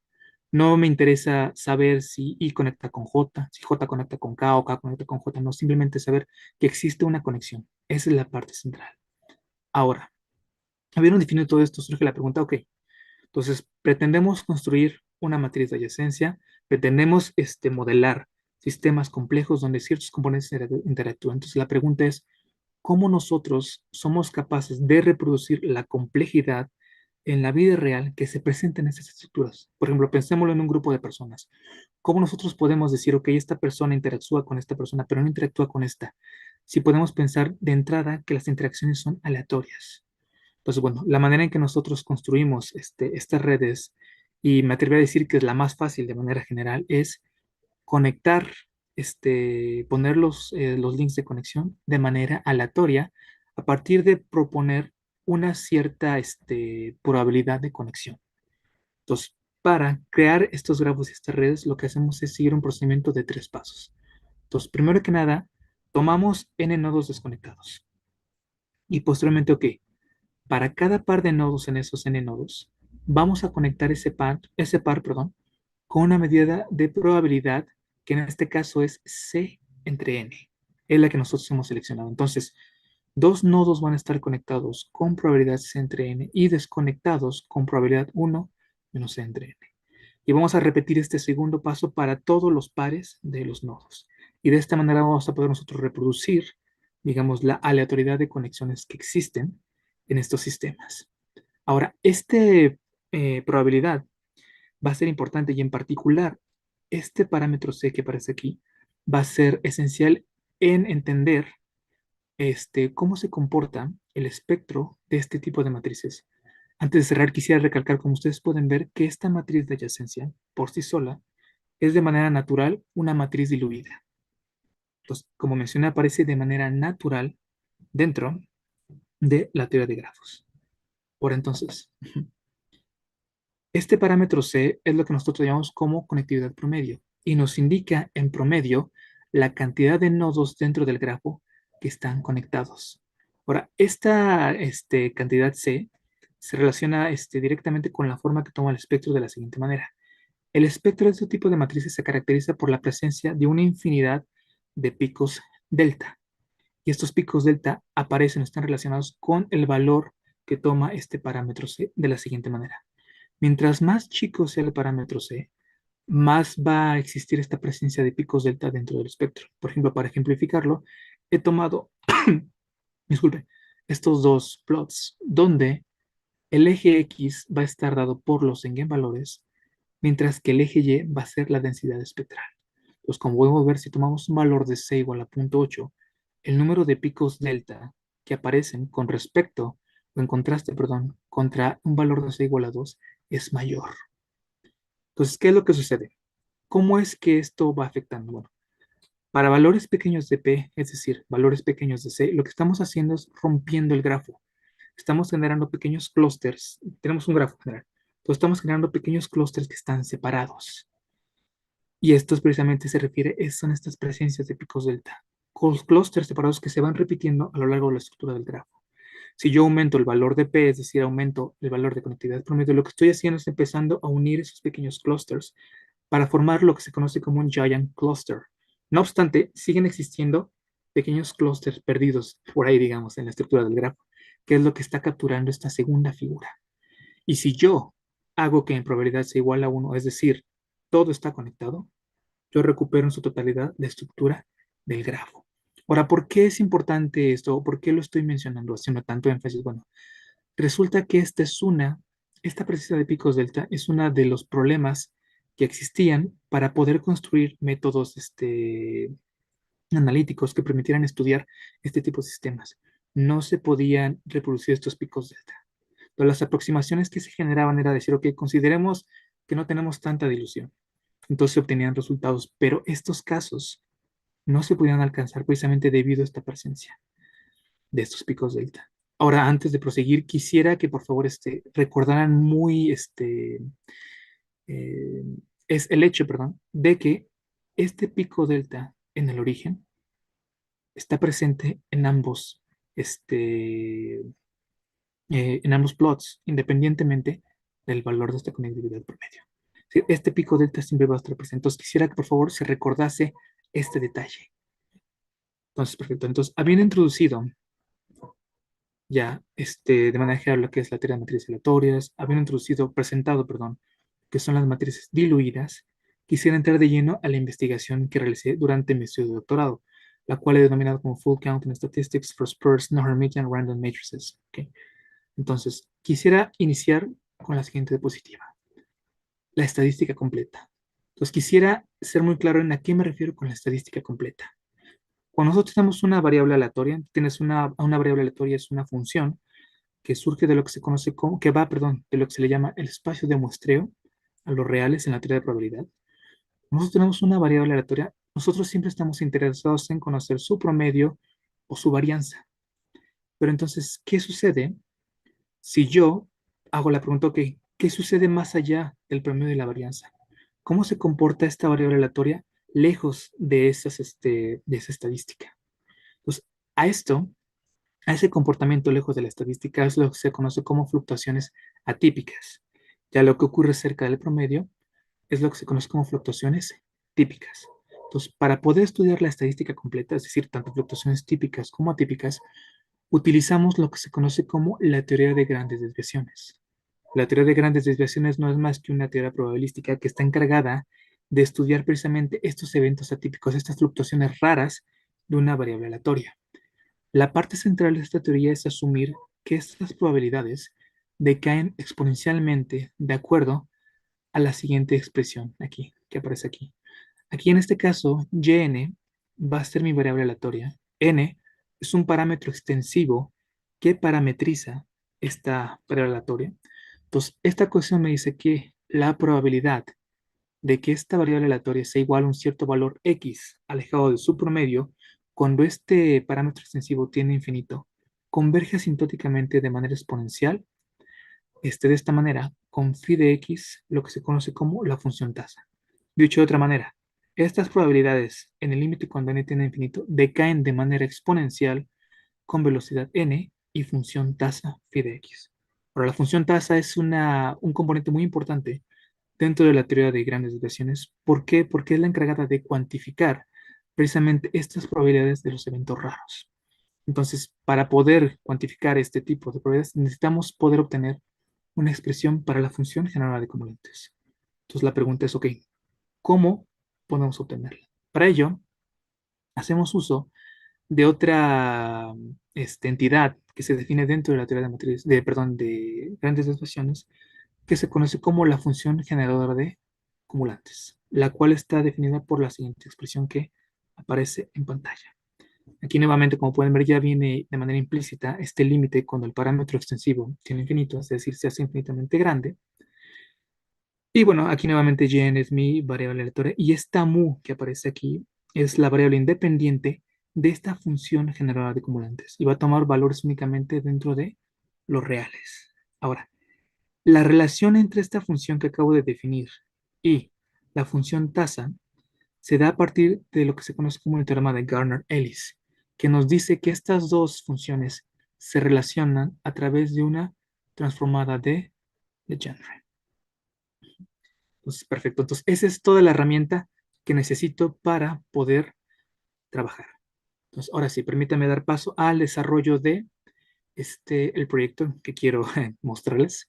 No me interesa saber si I conecta con J, si J conecta con K o K conecta con J, no, simplemente saber que existe una conexión. Esa es la parte central. Ahora, habiendo definido todo esto, surge la pregunta, ok, entonces pretendemos construir una matriz de adyacencia, pretendemos modelar sistemas complejos donde ciertos componentes interactúan. Entonces la pregunta es, ¿cómo nosotros somos capaces de reproducir la complejidad en la vida real que se presenta en estas estructuras? Por ejemplo, pensémoslo en un grupo de personas. ¿Cómo nosotros podemos decir, ok, esta persona interactúa con esta persona, pero no interactúa con esta? Si podemos pensar de entrada que las interacciones son aleatorias. Entonces, bueno, la manera en que nosotros construimos estas redes, y me atrevería a decir que es la más fácil de manera general, es conectar, poner los links de conexión de manera aleatoria a partir de proponer una cierta probabilidad de conexión. Entonces, para crear estos grafos y estas redes, lo que hacemos es seguir un procedimiento de tres pasos. Entonces, primero que nada, tomamos n nodos desconectados. Y posteriormente, ok, para cada par de nodos en esos n nodos, vamos a conectar ese par, con una medida de probabilidad que en este caso es C entre n. Es la que nosotros hemos seleccionado. Entonces, Dos nodos van a estar conectados con probabilidad C entre n y desconectados con probabilidad 1 menos C entre n. Y vamos a repetir este segundo paso para todos los pares de los nodos. Y de esta manera vamos a poder nosotros reproducir, digamos, la aleatoriedad de conexiones que existen en estos sistemas. Ahora, esta probabilidad va a ser importante y en particular, este parámetro C que aparece aquí va a ser esencial en entender cómo se comporta el espectro de este tipo de matrices. Antes de cerrar, quisiera recalcar, como ustedes pueden ver, que esta matriz de adyacencia, por sí sola, es de manera natural una matriz diluida. Entonces, como mencioné, aparece de manera natural dentro de la teoría de grafos. Por entonces, este parámetro C es lo que nosotros llamamos como conectividad promedio y nos indica en promedio la cantidad de nodos dentro del grafo que están conectados. Ahora, esta cantidad C se relaciona directamente con la forma que toma el espectro de la siguiente manera. El espectro de este tipo de matrices se caracteriza por la presencia de una infinidad de picos delta. Y estos picos delta aparecen o están relacionados con el valor que toma este parámetro C de la siguiente manera. Mientras más chico sea el parámetro C, más va a existir esta presencia de picos delta dentro del espectro. Por ejemplo, para ejemplificarlo, he tomado, disculpe, estos dos plots donde el eje X va a estar dado por los eigenvalores, mientras que el eje Y va a ser la densidad espectral. Pues como podemos ver, si tomamos un valor de C igual a 0.8, el número de picos delta que aparecen con respecto, o en contraste, perdón, contra un valor de C igual a 2 es mayor. Entonces, ¿qué es lo que sucede? ¿Cómo es que esto va afectando? Bueno, para valores pequeños de P, es decir, valores pequeños de C, lo que estamos haciendo es rompiendo el grafo. Estamos generando pequeños clústeres. Tenemos un grafo general. Entonces, estamos generando pequeños clústeres que están separados. Y estos precisamente se refiere, son estas presencias de picos delta. Clústeres separados que se van repitiendo a lo largo de la estructura del grafo. Si yo aumento el valor de P, es decir, aumento el valor de conectividad promedio, lo que estoy haciendo es empezando a unir esos pequeños clústeres para formar lo que se conoce como un giant cluster. No obstante, siguen existiendo pequeños clústeres perdidos por ahí, digamos, en la estructura del grafo, que es lo que está capturando esta segunda figura. Y si yo hago que en probabilidad sea igual a 1, es decir, todo está conectado, yo recupero en su totalidad la estructura del grafo. Ahora, ¿por qué es importante esto? ¿Por qué lo estoy mencionando, haciendo tanto énfasis? Bueno, resulta que esta presencia de picos delta es uno de los problemas que existían para poder construir métodos analíticos que permitieran estudiar este tipo de sistemas. No se podían reproducir estos picos delta. Pero las aproximaciones que se generaban era decir, ok, consideremos que no tenemos tanta dilución. Entonces se obtenían resultados, pero estos casos no se podían alcanzar precisamente debido a esta presencia de estos picos delta. Ahora, antes de proseguir, quisiera que por favor recordaran muy eh, es el hecho, perdón, de que este pico delta en el origen está presente en ambos plots, independientemente del valor de esta conectividad promedio. Sí, este pico delta siempre va a estar presente. Entonces, quisiera que por favor se recordase este detalle. Entonces, perfecto. Entonces, habiendo introducido ya de manera general lo que es la teoría de matrices aleatorias, habiendo introducido, presentado, perdón, que son las matrices diluidas, quisiera entrar de lleno a la investigación que realicé durante mi estudio de doctorado, la cual he denominado como Full Counting Statistics for Sparse Non-Hermitian Random Matrices. ¿Okay? Entonces, quisiera iniciar con la siguiente diapositiva, la estadística completa. Entonces, quisiera ser muy claro en a qué me refiero con la estadística completa. Cuando nosotros tenemos una variable aleatoria, una variable aleatoria es una función que surge de lo que se conoce como, que va, perdón, de lo que se le llama el espacio de muestreo a los reales en la teoría de probabilidad. Nosotros tenemos una variable aleatoria, nosotros siempre estamos interesados en conocer su promedio o su varianza. Pero entonces, ¿qué sucede si yo hago la pregunta, ok, ¿qué sucede más allá del promedio y la varianza? ¿Cómo se comporta esta variable aleatoria lejos de de esa estadística? Pues a esto, a ese comportamiento lejos de la estadística es lo que se conoce como fluctuaciones atípicas. Ya lo que ocurre cerca del promedio es lo que se conoce como fluctuaciones típicas. Entonces, para poder estudiar la estadística completa, es decir, tanto fluctuaciones típicas como atípicas, utilizamos lo que se conoce como la teoría de grandes desviaciones. La teoría de grandes desviaciones no es más que una teoría probabilística que está encargada de estudiar precisamente estos eventos atípicos, estas fluctuaciones raras de una variable aleatoria. La parte central de esta teoría es asumir que estas probabilidades decaen exponencialmente de acuerdo a la siguiente expresión aquí, que aparece aquí. Aquí en este caso, yn va a ser mi variable aleatoria. N es un parámetro extensivo que parametriza esta variable aleatoria. Entonces, esta ecuación me dice que la probabilidad de que esta variable aleatoria sea igual a un cierto valor x alejado de su promedio, cuando este parámetro extensivo tiene infinito, converge asintóticamente de manera exponencial, de esta manera, con phi de x, lo que se conoce como la función tasa. Dicho de otra manera, estas probabilidades en el límite cuando n tiende a infinito decaen de manera exponencial con velocidad n y función tasa phi de x. Ahora, la función tasa es un componente muy importante dentro de la teoría de grandes desviaciones. ¿Por qué? Porque es la encargada de cuantificar precisamente estas probabilidades de los eventos raros. Entonces, para poder cuantificar este tipo de probabilidades, necesitamos poder obtener una expresión para la función generada de acumulantes. Entonces, la pregunta es, ok, ¿cómo podemos obtenerla? Para ello, hacemos uso de otra entidad que se define dentro de la teoría de matrices, perdón, de grandes desviaciones, que se conoce como la función generadora de acumulantes, la cual está definida por la siguiente expresión que aparece en pantalla. Aquí nuevamente, como pueden ver, ya viene de manera implícita este límite cuando el parámetro extensivo tiene infinito, es decir, se hace infinitamente grande. Y bueno, aquí nuevamente y es mi variable aleatoria y esta mu que aparece aquí es la variable independiente de esta función generadora de acumulantes y va a tomar valores únicamente dentro de los reales. Ahora, la relación entre esta función que acabo de definir y la función tasa se da a partir de lo que se conoce como el teorema de Gardner-Ellis, que nos dice que estas dos funciones se relacionan a través de una transformada de Legendre. Entonces, perfecto. Entonces, esa es toda la herramienta que necesito para poder trabajar. Entonces, ahora sí, permítame dar paso al desarrollo de el proyecto que quiero mostrarles.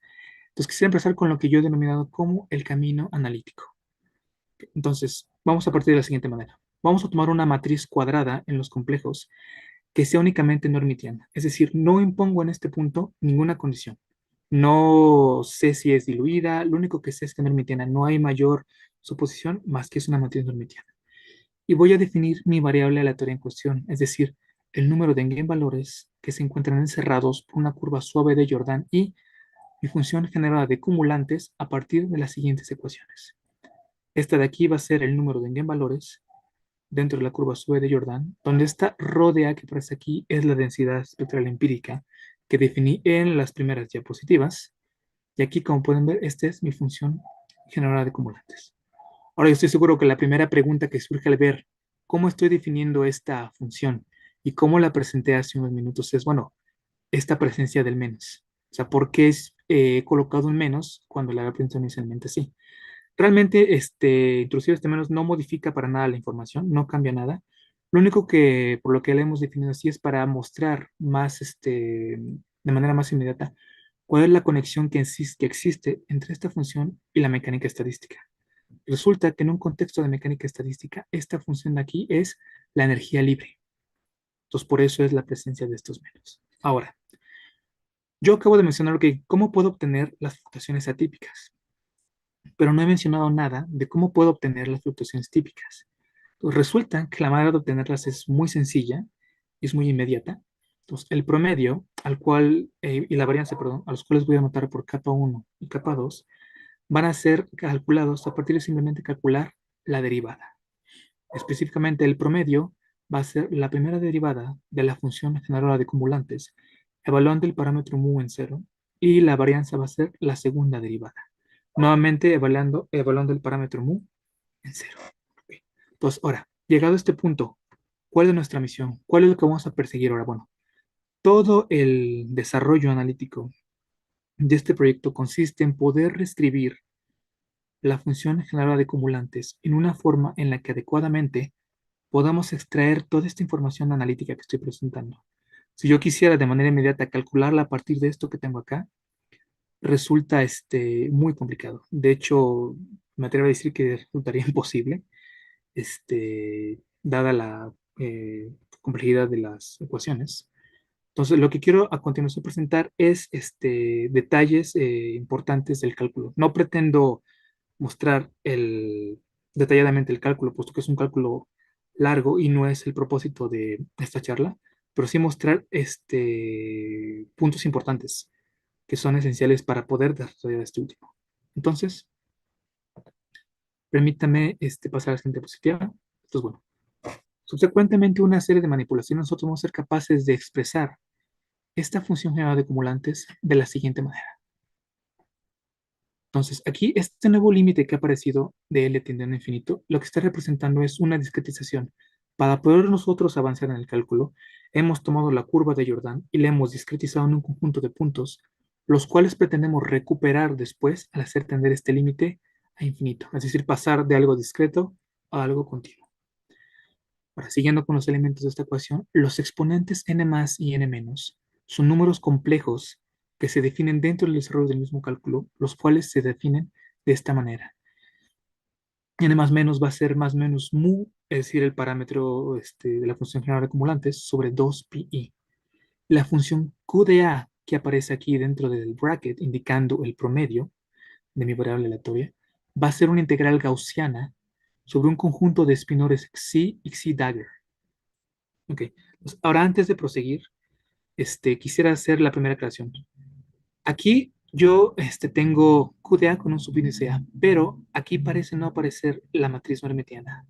Entonces, quisiera empezar con lo que yo he denominado como el camino analítico. Entonces, vamos a partir de la siguiente manera. Vamos a tomar una matriz cuadrada en los complejos que sea únicamente no hermitiana. Es decir, no impongo en este punto ninguna condición. No sé si es diluida, lo único que sé es que no hermitiana. No hay mayor suposición más que es una matriz no hermitiana. Y voy a definir mi variable aleatoria en cuestión, es decir, el número de eigenvalores que se encuentran encerrados por una curva suave de Jordan y mi función generada de cumulantes a partir de las siguientes ecuaciones. Esta de aquí va a ser el número de eigenvalores dentro de la curva suave de Jordan, donde esta rho de A que aparece aquí es la densidad espectral empírica que definí en las primeras diapositivas. Y aquí, como pueden ver, esta es mi función generada de acumulantes. Ahora, yo estoy seguro que la primera pregunta que surge al ver cómo estoy definiendo esta función y cómo la presenté hace unos minutos es, bueno, esta presencia del menos. O sea, ¿por qué es colocado un menos cuando la había presentado inicialmente así? Realmente, introducir este menos no modifica para nada la información, no cambia nada. Lo único que, por lo que le hemos definido así, es para mostrar más, de manera más inmediata, cuál es la conexión que existe entre esta función y la mecánica estadística. Resulta que en un contexto de mecánica estadística, esta función de aquí es la energía libre. Entonces, por eso es la presencia de estos menos. Ahora, yo acabo de mencionar que cómo puedo obtener las fluctuaciones atípicas, pero no he mencionado nada de cómo puedo obtener las fluctuaciones típicas. Pues resulta que la manera de obtenerlas es muy sencilla y es muy inmediata. Entonces, el promedio y la varianza, perdón, a los cuales voy a anotar por capa 1 y capa 2, van a ser calculados a partir de simplemente calcular la derivada. Específicamente, el promedio va a ser la primera derivada de la función generadora de acumulantes, evaluando el parámetro mu en cero, y la varianza va a ser la segunda derivada, nuevamente evaluando el parámetro mu en cero. Ok. Entonces, ahora, llegado a este punto, ¿cuál es nuestra misión? ¿Cuál es lo que vamos a perseguir ahora? Bueno, todo el desarrollo analítico de este proyecto consiste en poder reescribir la función generadora de acumulantes en una forma en la que adecuadamente podamos extraer toda esta información analítica que estoy presentando. Si yo quisiera de manera inmediata calcularla a partir de esto que tengo acá, resulta muy complicado. De hecho, me atrevo a decir que resultaría imposible, dada la complejidad de las ecuaciones. Entonces, lo que quiero a continuación presentar es detalles importantes del cálculo. No pretendo mostrar detalladamente el cálculo, puesto que es un cálculo largo y no es el propósito de esta charla, pero sí mostrar puntos importantes que son esenciales para poder desarrollar este último. Entonces, permítame pasar a la siguiente diapositiva. Esto es bueno. Subsecuentemente, una serie de manipulaciones, nosotros vamos a ser capaces de expresar esta función general de acumulantes de la siguiente manera. Entonces, aquí este nuevo límite que ha aparecido de L tendiendo a infinito, lo que está representando es una discretización. Para poder nosotros avanzar en el cálculo, hemos tomado la curva de Jordan y la hemos discretizado en un conjunto de puntos, los cuales pretendemos recuperar después al hacer tender este límite a infinito, es decir, pasar de algo discreto a algo continuo. Ahora, siguiendo con los elementos de esta ecuación, los exponentes n más y n menos son números complejos que se definen dentro del desarrollo del mismo cálculo, los cuales se definen de esta manera. N más menos va a ser más menos mu, es decir, el parámetro de la función general de acumulantes, sobre 2pi. La función q de a, que aparece aquí dentro del bracket, indicando el promedio de mi variable aleatoria, va a ser una integral gaussiana sobre un conjunto de espinores xi y xi dagger. Ok, pues ahora antes de proseguir, quisiera hacer la primera aclaración. Aquí yo tengo QDA con un subíndice A, pero aquí parece no aparecer la matriz hermitiana.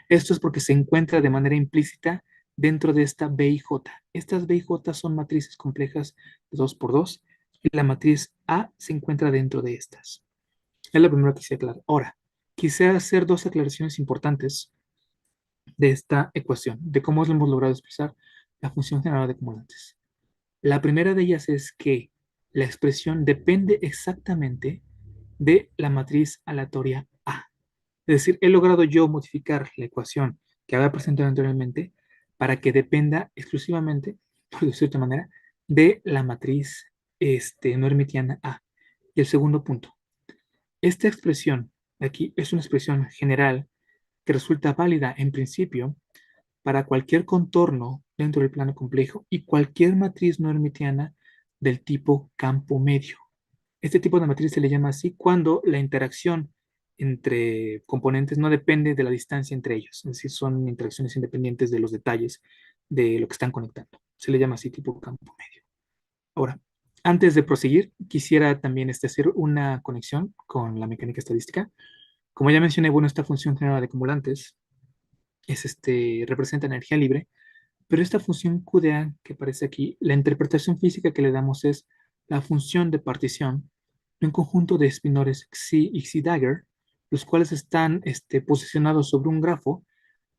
Esto es porque se encuentra de manera implícita dentro de esta B y J. Estas B y J son matrices complejas de 2 por 2 y la matriz A se encuentra dentro de estas. Es lo primero que quisiera aclarar. Ahora, quisiera hacer dos aclaraciones importantes de esta ecuación, de cómo hemos logrado expresar la función general de acumulantes. La primera de ellas es que la expresión depende exactamente de la matriz aleatoria A. Es decir, he logrado yo modificar la ecuación que había presentado anteriormente para que dependa exclusivamente, por decirlo de cierta manera, de la matriz no hermitiana A. Y el segundo punto, esta expresión de aquí es una expresión general que resulta válida en principio para cualquier contorno dentro del plano complejo y cualquier matriz no hermitiana del tipo campo medio. Este tipo de matriz se le llama así cuando la interacción entre componentes no depende de la distancia entre ellos, es decir, son interacciones independientes de los detalles de lo que están conectando. Se le llama así tipo campo medio. Ahora, antes de proseguir, quisiera también hacer una conexión con la mecánica estadística. Como ya mencioné, bueno, esta función general de acumulantes es representa energía libre, pero esta función QDA que aparece aquí, la interpretación física que le damos es la función de partición de un conjunto de espinores Xi y Xi dagger, los cuales están posicionados sobre un grafo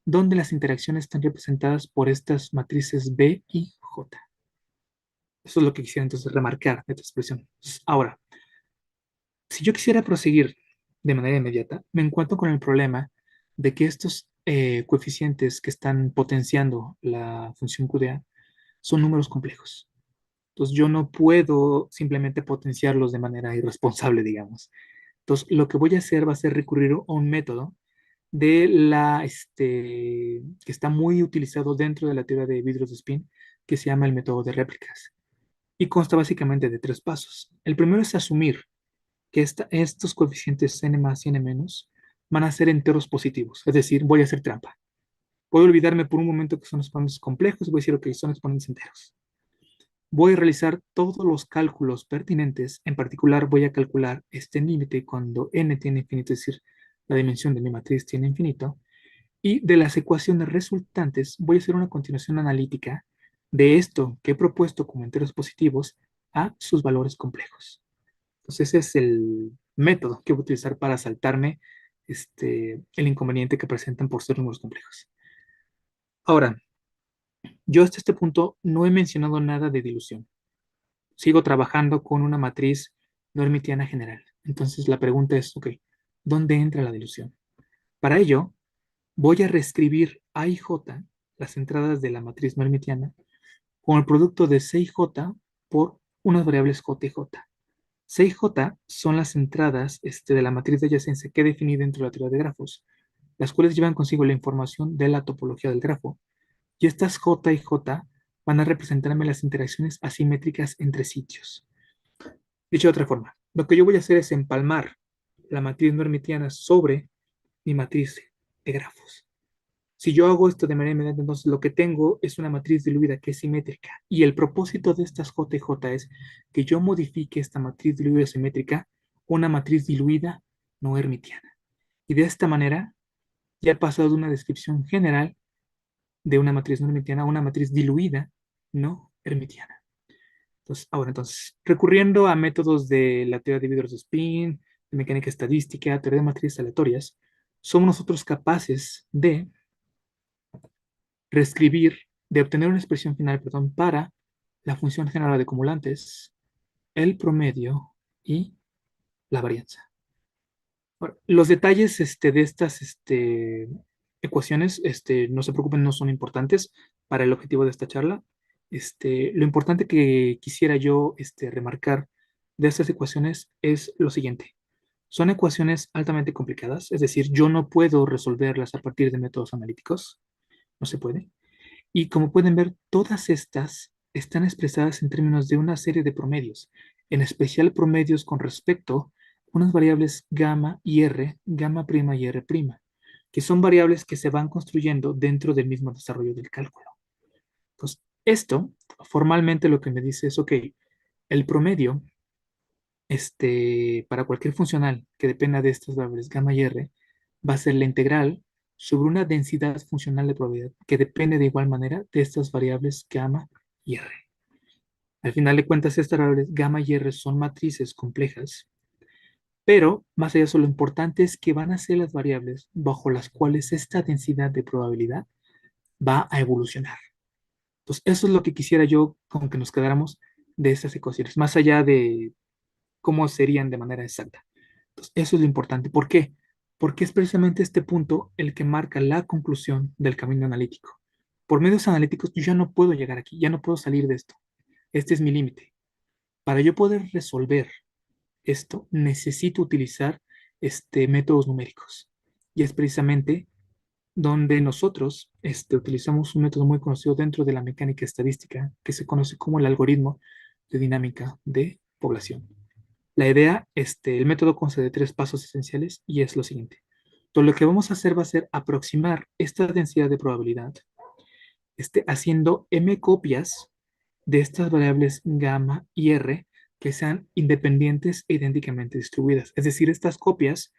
donde las interacciones están representadas por estas matrices B y J. Eso es lo que quisiera entonces remarcar de esta expresión. Ahora, si yo quisiera proseguir de manera inmediata, me encuentro con el problema de que estos coeficientes que están potenciando la función QDA son números complejos. Entonces yo no puedo simplemente potenciarlos de manera irresponsable, digamos. Entonces lo que voy a hacer va a ser recurrir a un método que está muy utilizado dentro de la teoría de vidrios de spin, que se llama el método de réplicas. Y consta básicamente de tres pasos. El primero es asumir que estos coeficientes n más y n menos van a ser enteros positivos, es decir, voy a hacer trampa. Voy a olvidarme por un momento que son exponentes complejos y voy a decir que son exponentes enteros. Voy a realizar todos los cálculos pertinentes, en particular voy a calcular este límite cuando n tiene infinito, es decir, la dimensión de mi matriz tiene infinito, y de las ecuaciones resultantes voy a hacer una continuación analítica de esto que he propuesto como enteros positivos a sus valores complejos. Entonces ese es el método que voy a utilizar para saltarme el inconveniente que presentan por ser números complejos. Ahora, yo hasta este punto no he mencionado nada de dilución. Sigo trabajando con una matriz no hermitiana general. Entonces la pregunta es, ok, ¿dónde entra la dilución? Para ello, voy a reescribir A y J, las entradas de la matriz no hermitiana, con el producto de C y J por unas variables J y J. C y J son las entradas de la matriz de adyacencia que he definido dentro de la teoría de grafos, las cuales llevan consigo la información de la topología del grafo. Y estas J y J van a representarme las interacciones asimétricas entre sitios. Dicho de otra forma, lo que yo voy a hacer es empalmar la matriz no hermitiana sobre mi matriz de grafos. Si yo hago esto de manera inmediata, entonces lo que tengo es una matriz diluida que es simétrica. Y el propósito de estas J y J es que yo modifique esta matriz diluida simétrica a una matriz diluida no hermitiana. Y de esta manera ya he pasado de una descripción general de una matriz no hermitiana a una matriz diluida no hermitiana. Entonces, recurriendo a métodos de la teoría de divisores de spin, de mecánica estadística, teoría de matrices aleatorias, somos nosotros capaces de reescribir, de obtener una expresión final, perdón, para la función general de acumulantes, el promedio y la varianza. Ahora, los detalles de estas ecuaciones, no se preocupen, no son importantes para el objetivo de esta charla. Lo importante que quisiera yo remarcar de estas ecuaciones es lo siguiente. Son ecuaciones altamente complicadas, es decir, yo no puedo resolverlas a partir de métodos analíticos, no se puede. Y como pueden ver, todas estas están expresadas en términos de una serie de promedios, en especial promedios con respecto a unas variables gamma y r, gamma prima y r prima, que son variables que se van construyendo dentro del mismo desarrollo del cálculo. Entonces, esto formalmente lo que me dice es, ok, el promedio para cualquier funcional que dependa de estas variables gamma y r, va a ser la integral sobre una densidad funcional de probabilidad que depende de igual manera de estas variables gamma y r. Al final de cuentas, estas variables gamma y r son matrices complejas, pero más allá de eso, lo importante es que van a ser las variables bajo las cuales esta densidad de probabilidad va a evolucionar. Entonces, eso es lo que quisiera yo con que nos quedáramos de estas ecuaciones, más allá de cómo serían de manera exacta. Entonces, eso es lo importante. ¿Por qué? Porque es precisamente este punto el que marca la conclusión del camino analítico. Por medios analíticos yo ya no puedo llegar aquí, ya no puedo salir de esto. Este es mi límite. Para yo poder resolver esto, necesito utilizar métodos numéricos. Y es precisamente donde nosotros utilizamos un método muy conocido dentro de la mecánica estadística que se conoce como el algoritmo de dinámica de población. La idea, el método consta de tres pasos esenciales y es lo siguiente. Todo lo que vamos a hacer va a ser aproximar esta densidad de probabilidad, haciendo m copias de estas variables gamma y r que sean independientes e idénticamente distribuidas. Es decir, estas copias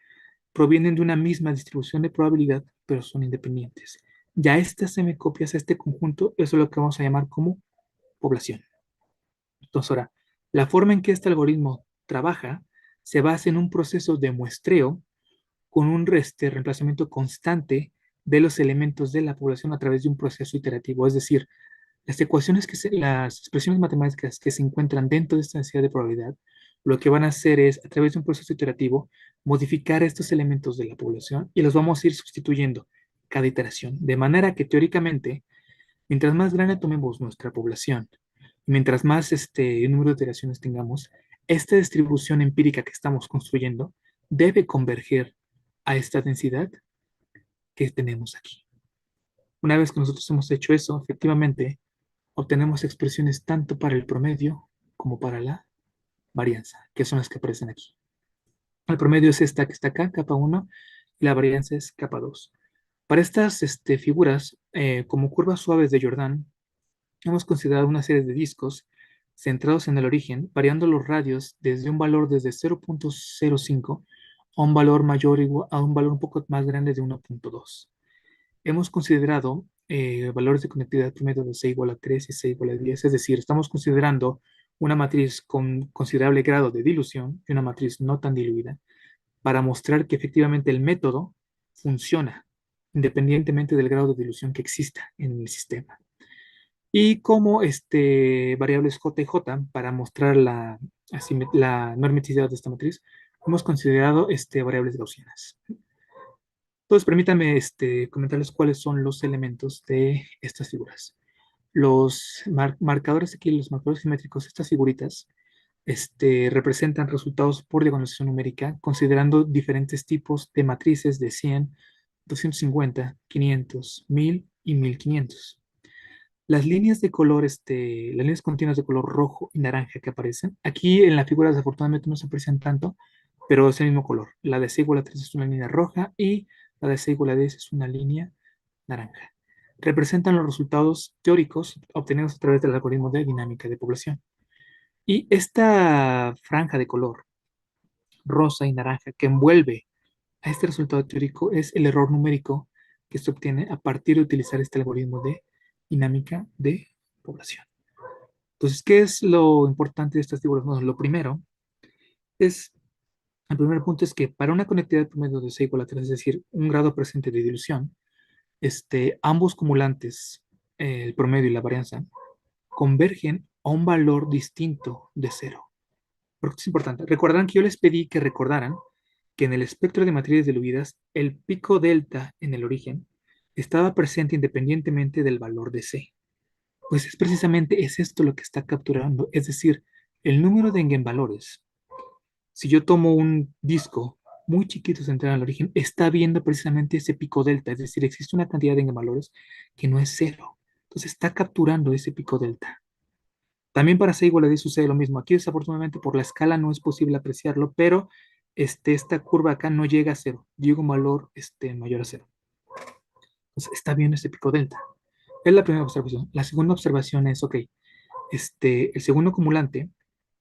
provienen de una misma distribución de probabilidad, pero son independientes. Ya estas m copias, este conjunto, eso es lo que vamos a llamar como población. Entonces, ahora, la forma en que este algoritmo trabaja se basa en un proceso de muestreo con un reemplazamiento constante de los elementos de la población a través de un proceso iterativo. Es decir, las expresiones matemáticas que se encuentran dentro de esta densidad de probabilidad, lo que van a hacer es, a través de un proceso iterativo, modificar estos elementos de la población y los vamos a ir sustituyendo cada iteración. De manera que teóricamente, mientras más grande tomemos nuestra población, mientras más número de iteraciones tengamos, esta distribución empírica que estamos construyendo debe converger a esta densidad que tenemos aquí. Una vez que nosotros hemos hecho eso, efectivamente, obtenemos expresiones tanto para el promedio como para la varianza, que son las que aparecen aquí. El promedio es esta que está acá, capa 1, y la varianza es capa 2. Para estas figuras, como curvas suaves de Jordan, hemos considerado una serie de discos centrados en el origen, variando los radios desde un valor desde 0.05 a un valor mayor o igual a un valor un poco más grande de 1.2. Hemos considerado valores de conectividad promedio de C igual a 3 y C igual a 10, es decir, estamos considerando una matriz con considerable grado de dilución y una matriz no tan diluida para mostrar que efectivamente el método funciona independientemente del grado de dilución que exista en el sistema. Y como variables J y J para mostrar la no hermeticidad de esta matriz, hemos considerado variables gaussianas. Entonces, permítanme comentarles cuáles son los elementos de estas figuras. Los marcadores aquí, los marcadores geométricos, estas figuritas, representan resultados por diagonalización numérica, considerando diferentes tipos de matrices de 100, 250, 500, 1000 y 1500. Las líneas de color, las líneas continuas de color rojo y naranja que aparecen, aquí en la figura desafortunadamente no se aprecian tanto, pero es el mismo color. La de C igual a 3 es una línea roja y la de C igual a 10 es una línea naranja. Representan los resultados teóricos obtenidos a través del algoritmo de dinámica de población. Y esta franja de color rosa y naranja que envuelve a este resultado teórico es el error numérico que se obtiene a partir de utilizar este algoritmo de dinámica de población. Entonces, ¿qué es lo importante de estas figuras? Bueno, lo primero es, el primer punto es que para una conectividad promedio de C igual a 3, es decir, un grado presente de dilución, ambos cumulantes, el promedio y la varianza, convergen a un valor distinto de cero. Porque es importante. Recordarán que yo les pedí que recordaran que en el espectro de matrices diluidas, el pico delta en el origen estaba presente independientemente del valor de C. Pues es precisamente es esto lo que está capturando, es decir, el número de eigenvalores. Si yo tomo un disco muy chiquito centrado en el origen, está viendo precisamente ese pico delta, es decir, existe una cantidad de eigenvalores que no es cero. Entonces está capturando ese pico delta. También para C igual a 10 sucede lo mismo. Aquí desafortunadamente por la escala no es posible apreciarlo, pero esta curva acá no llega a cero, llega a un valor mayor a cero. Entonces está viendo este pico delta. Es la primera observación. La segunda observación es, ok, el segundo acumulante,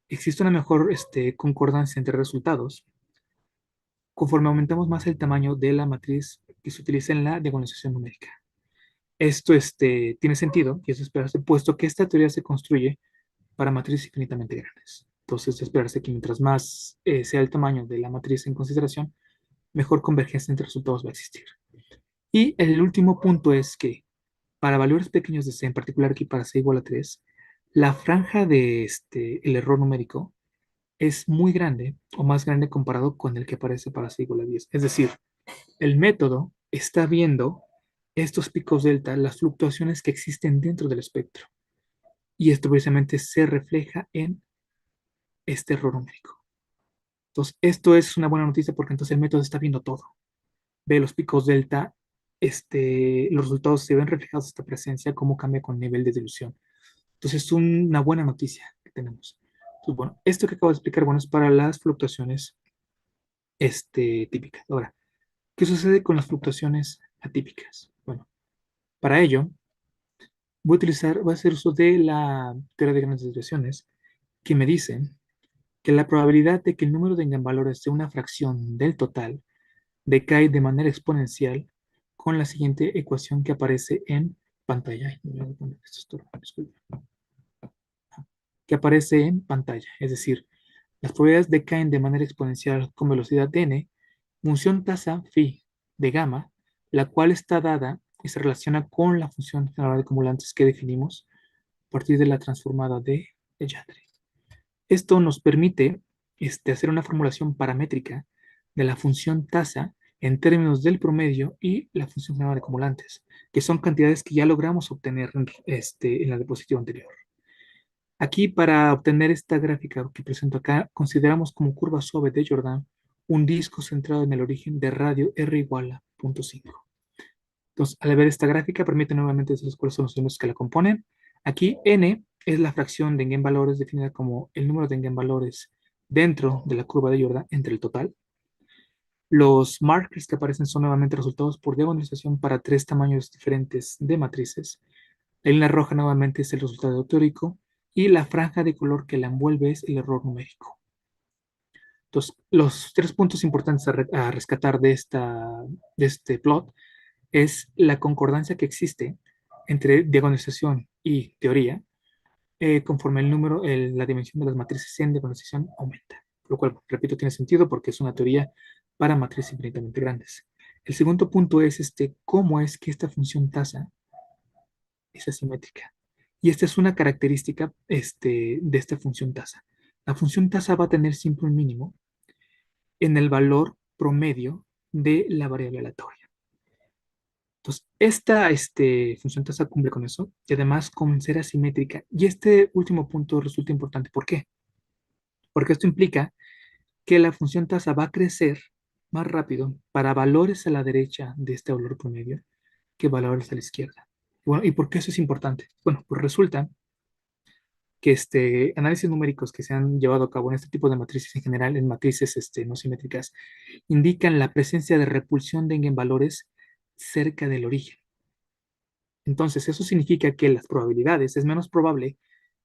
existe una mejor concordancia entre resultados conforme aumentamos más el tamaño de la matriz que se utiliza en la diagonalización numérica. Esto tiene sentido y es de esperarse, puesto que esta teoría se construye para matrices infinitamente grandes. Entonces, es de esperarse que mientras más sea el tamaño de la matriz en consideración, mejor convergencia entre resultados va a existir. Y el último punto es que para valores pequeños de C, en particular aquí para C igual a 3, la franja de el error numérico es muy grande o más grande comparado con el que aparece para C igual a 10. Es decir, el método está viendo estos picos delta, las fluctuaciones que existen dentro del espectro. Y esto precisamente se refleja en este error numérico. Entonces, esto es una buena noticia porque entonces el método está viendo todo. Ve los picos delta, los resultados se ven reflejados esta presencia, cómo cambia con nivel de dilución. Entonces, es una buena noticia que tenemos. Entonces, bueno, esto que acabo de explicar, bueno, es para las fluctuaciones típicas. Ahora, ¿qué sucede con las fluctuaciones atípicas? Bueno, para ello, voy a hacer uso de la teoría de grandes desviaciones, que me dicen que la probabilidad de que el número de eigenvalores de una fracción del total decae de manera exponencial con la siguiente ecuación que aparece en pantalla. Ay, me voy a poner esto, disculpe. Que aparece en pantalla. Es decir, las probabilidades decaen de manera exponencial con velocidad n, función tasa phi de gamma, la cual está dada y se relaciona con la función general de acumulantes que definimos a partir de la transformada de Legendre. Esto nos permite hacer una formulación paramétrica de la función tasa en términos del promedio y la función general de acumulantes, que son cantidades que ya logramos obtener en la diapositiva anterior. Aquí, para obtener esta gráfica que presento acá, consideramos como curva suave de Jordan un disco centrado en el origen de radio R igual a 0.5. Entonces, al ver esta gráfica, permite nuevamente decirles cuáles son los elementos que la componen. Aquí, n es la fracción de eigenvalores definida como el número de eigenvalores dentro de la curva de Jordan entre el total. Los markers que aparecen son nuevamente resultados por diagonalización para tres tamaños diferentes de matrices. La línea roja nuevamente es el resultado teórico y la franja de color que la envuelve es el error numérico. Entonces, los tres puntos importantes a rescatar de este plot es la concordancia que existe entre diagonalización y teoría, conforme la dimensión de las matrices en diagonalización aumenta. Lo cual, repito, tiene sentido porque es una teoría para matrices infinitamente grandes. El segundo punto es cómo es que esta función tasa es asimétrica. Y esta es una característica de esta función tasa. La función tasa va a tener siempre un mínimo en el valor promedio de la variable aleatoria. Entonces, esta función tasa cumple con eso y además con ser asimétrica. Y este último punto resulta importante. ¿Por qué? Porque esto implica que la función tasa va a crecer más rápido para valores a la derecha de este valor promedio que valores a la izquierda. Bueno, ¿y por qué eso es importante? Bueno, pues resulta que análisis numéricos que se han llevado a cabo en este tipo de matrices en general, en matrices no simétricas, indican la presencia de repulsión de eigenvalores cerca del origen. Entonces, eso significa que las probabilidades es menos probable,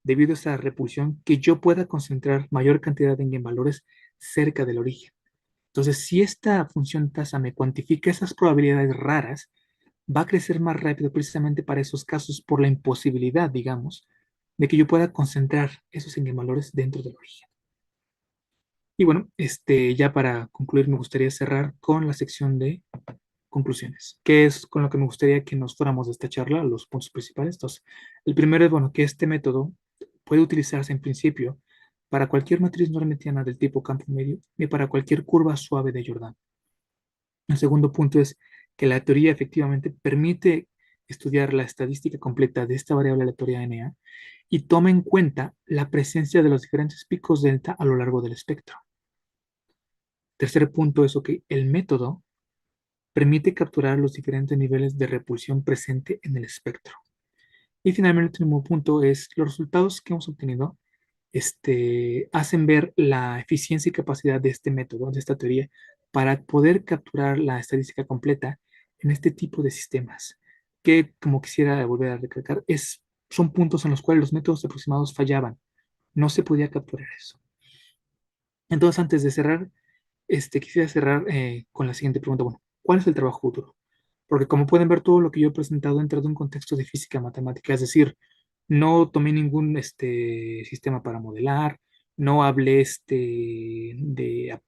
debido a esa repulsión, que yo pueda concentrar mayor cantidad de eigenvalores cerca del origen. Entonces, si esta función tasa me cuantifica esas probabilidades raras, va a crecer más rápido precisamente para esos casos por la imposibilidad, digamos, de que yo pueda concentrar esos eigenvalores dentro del origen. Y bueno, ya para concluir, me gustaría cerrar con la sección de conclusiones, que es con lo que me gustaría que nos fuéramos de esta charla, los puntos principales. Entonces, el primero es, bueno, que este método puede utilizarse en principio para cualquier matriz no hermitiana del tipo campo medio y para cualquier curva suave de Jordan. El segundo punto es que la teoría efectivamente permite estudiar la estadística completa de esta variable aleatoria NA y toma en cuenta la presencia de los diferentes picos delta a lo largo del espectro. Tercer punto es que el método permite capturar los diferentes niveles de repulsión presente en el espectro. Y finalmente, el último punto es los resultados que hemos obtenido hacen ver la eficiencia y capacidad de este método, de esta teoría, para poder capturar la estadística completa en este tipo de sistemas, que, como quisiera volver a recalcar, son puntos en los cuales los métodos aproximados fallaban. No se podía capturar eso. Entonces, antes de cerrar, quisiera cerrar con la siguiente pregunta. Bueno, ¿cuál es el trabajo futuro? Porque como pueden ver, todo lo que yo he presentado entra de un contexto de física matemática, es decir, no tomé ningún sistema para modelar, no hablé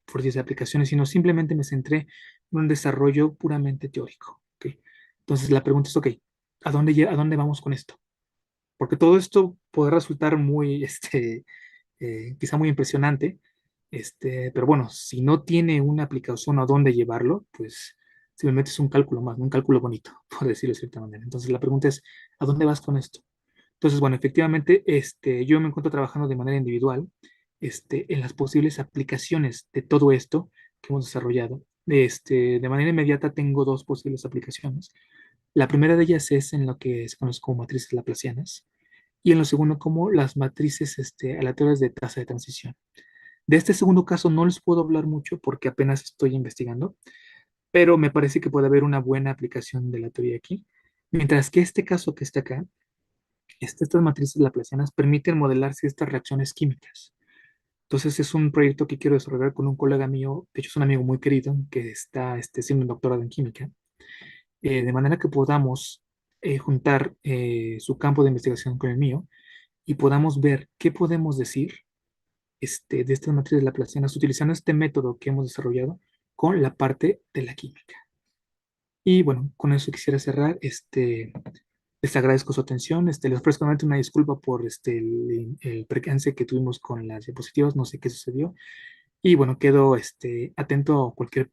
por decir, de aplicaciones, sino simplemente me centré en un desarrollo puramente teórico. ¿Ok? Entonces la pregunta es, ok, ¿a dónde vamos con esto? Porque todo esto puede resultar muy, quizá muy impresionante, pero bueno, si no tiene una aplicación a dónde llevarlo, pues simplemente es un cálculo más, un cálculo bonito, por decirlo de cierta manera. Entonces la pregunta es, ¿a dónde vas con esto? Entonces, bueno, efectivamente, yo me encuentro trabajando de manera individual, en las posibles aplicaciones de todo esto que hemos desarrollado. De manera inmediata tengo dos posibles aplicaciones. La primera de ellas es en lo que se conoce como matrices laplacianas y en lo segundo como las matrices aleatorias de tasa de transición. De este segundo caso no les puedo hablar mucho porque apenas estoy investigando, pero me parece que puede haber una buena aplicación de la teoría aquí. Mientras que este caso que está acá, estas matrices laplacianas permiten modelar ciertas reacciones químicas. Entonces es un proyecto que quiero desarrollar con un colega mío, de hecho es un amigo muy querido que está siendo un doctorado en química, de manera que podamos juntar su campo de investigación con el mío y podamos ver qué podemos decir de estas matrices laplacianas utilizando este método que hemos desarrollado con la parte de la química. Y bueno, con eso quisiera cerrar. Les agradezco su atención. Les ofrezco nuevamente una disculpa por el percance que tuvimos con las diapositivas. No sé qué sucedió. Y bueno, quedo atento a cualquier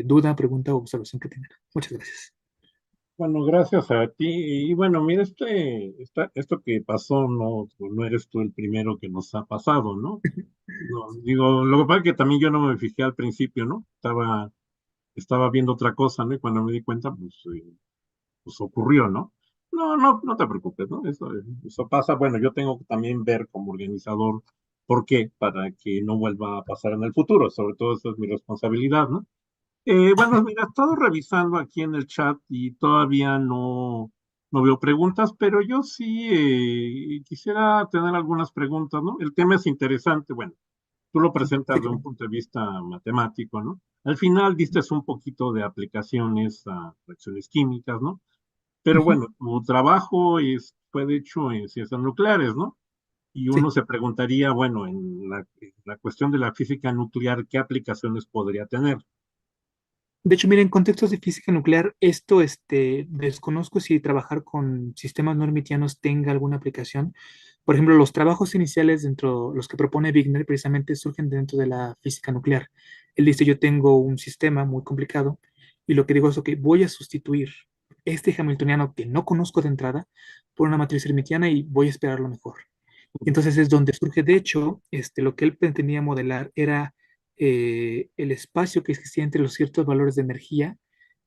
duda, pregunta o observación que tengan. Muchas gracias. Bueno, gracias a ti. Y bueno, mira, esto que pasó, no eres tú el primero que nos ha pasado, ¿no? No, digo, lo que pasa es que también yo no me fijé al principio, ¿no? Estaba viendo otra cosa, ¿no? Y cuando me di cuenta, pues ocurrió, ¿no? No te preocupes, ¿no? Eso pasa. Bueno, yo tengo que también ver como organizador por qué, para que no vuelva a pasar en el futuro. Sobre todo esa es mi responsabilidad, ¿no? Bueno, mira, he estado revisando aquí en el chat y todavía no veo preguntas, pero yo sí quisiera tener algunas preguntas, ¿no? El tema es interesante, bueno, tú lo Sí, presentas de un efectivamente. punto de vista matemático, ¿no? Al final diste un poquito de aplicaciones a reacciones químicas, ¿no? Pero Ujú. bueno, tu trabajo fue de hecho en ciencias nucleares, ¿no? Y uno Sí. se preguntaría, bueno, en la cuestión de la física nuclear, ¿qué aplicaciones podría tener? De hecho, miren, en contextos de física nuclear, esto desconozco si trabajar con sistemas no hermitianos tenga alguna aplicación. Por ejemplo, los trabajos iniciales dentro, los que propone Wigner, precisamente surgen dentro de la física nuclear. Él dice, yo tengo un sistema muy complicado y lo que digo es, ok, voy a sustituir. este hamiltoniano que no conozco de entrada por una matriz hermitiana y voy a esperar lo mejor. Y entonces es donde surge, de hecho, lo que él pretendía modelar era el espacio que existía entre los ciertos valores de energía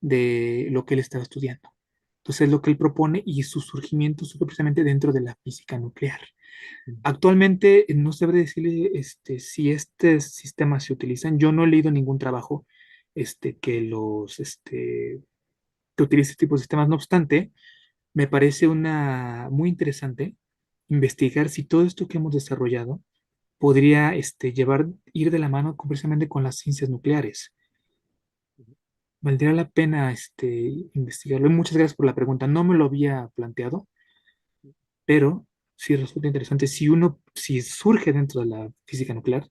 de lo que él estaba estudiando. Entonces es lo que él propone y su surgimiento surge precisamente dentro de la física nuclear. Actualmente no sabré decirle si estos sistemas se utilizan. Yo no he leído ningún trabajo que que utilice este tipo de sistemas. No obstante, me parece muy interesante investigar si todo esto que hemos desarrollado podría ir de la mano precisamente con las ciencias nucleares. Valdría la pena investigarlo. Y muchas gracias por la pregunta. No me lo había planteado, pero sí resulta interesante si surge dentro de la física nuclear,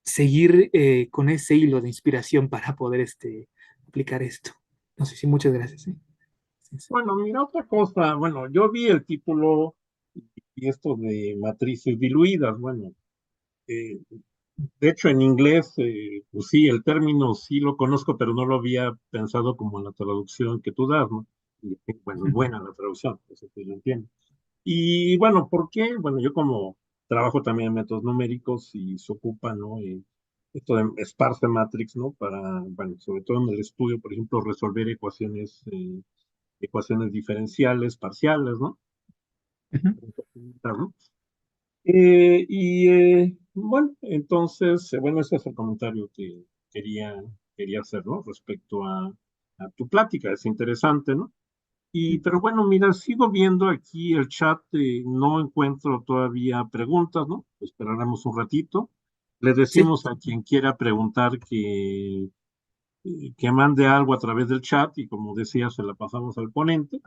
seguir con ese hilo de inspiración para poder aplicar esto. No sé si muchas gracias. ¿Eh? Sí, sí. Bueno, mira, otra cosa, bueno, yo vi el título y esto de matrices diluidas, bueno, eh, de hecho en inglés, pues sí, el término sí lo conozco, pero no lo había pensado como en la traducción que tú das, ¿no? Y bueno, es buena la traducción, eso sí lo entiendo. Y bueno, ¿por qué? Bueno, yo como trabajo también en métodos numéricos y se ocupa, ¿no? Esto de esparce matrix, ¿no? Para, bueno, sobre todo en el estudio, por ejemplo, resolver ecuaciones diferenciales, parciales, ¿no? Ujú. ¿No? Bueno, entonces, bueno, ese es el comentario que quería hacer, ¿no? Respecto a tu plática, es interesante, ¿no? Pero bueno, mira, sigo viendo aquí el chat, no encuentro todavía preguntas, ¿no? Esperaremos un ratito. Le Sí, decimos a quien quiera preguntar que mande algo a través del chat y como decía, se la pasamos al ponente.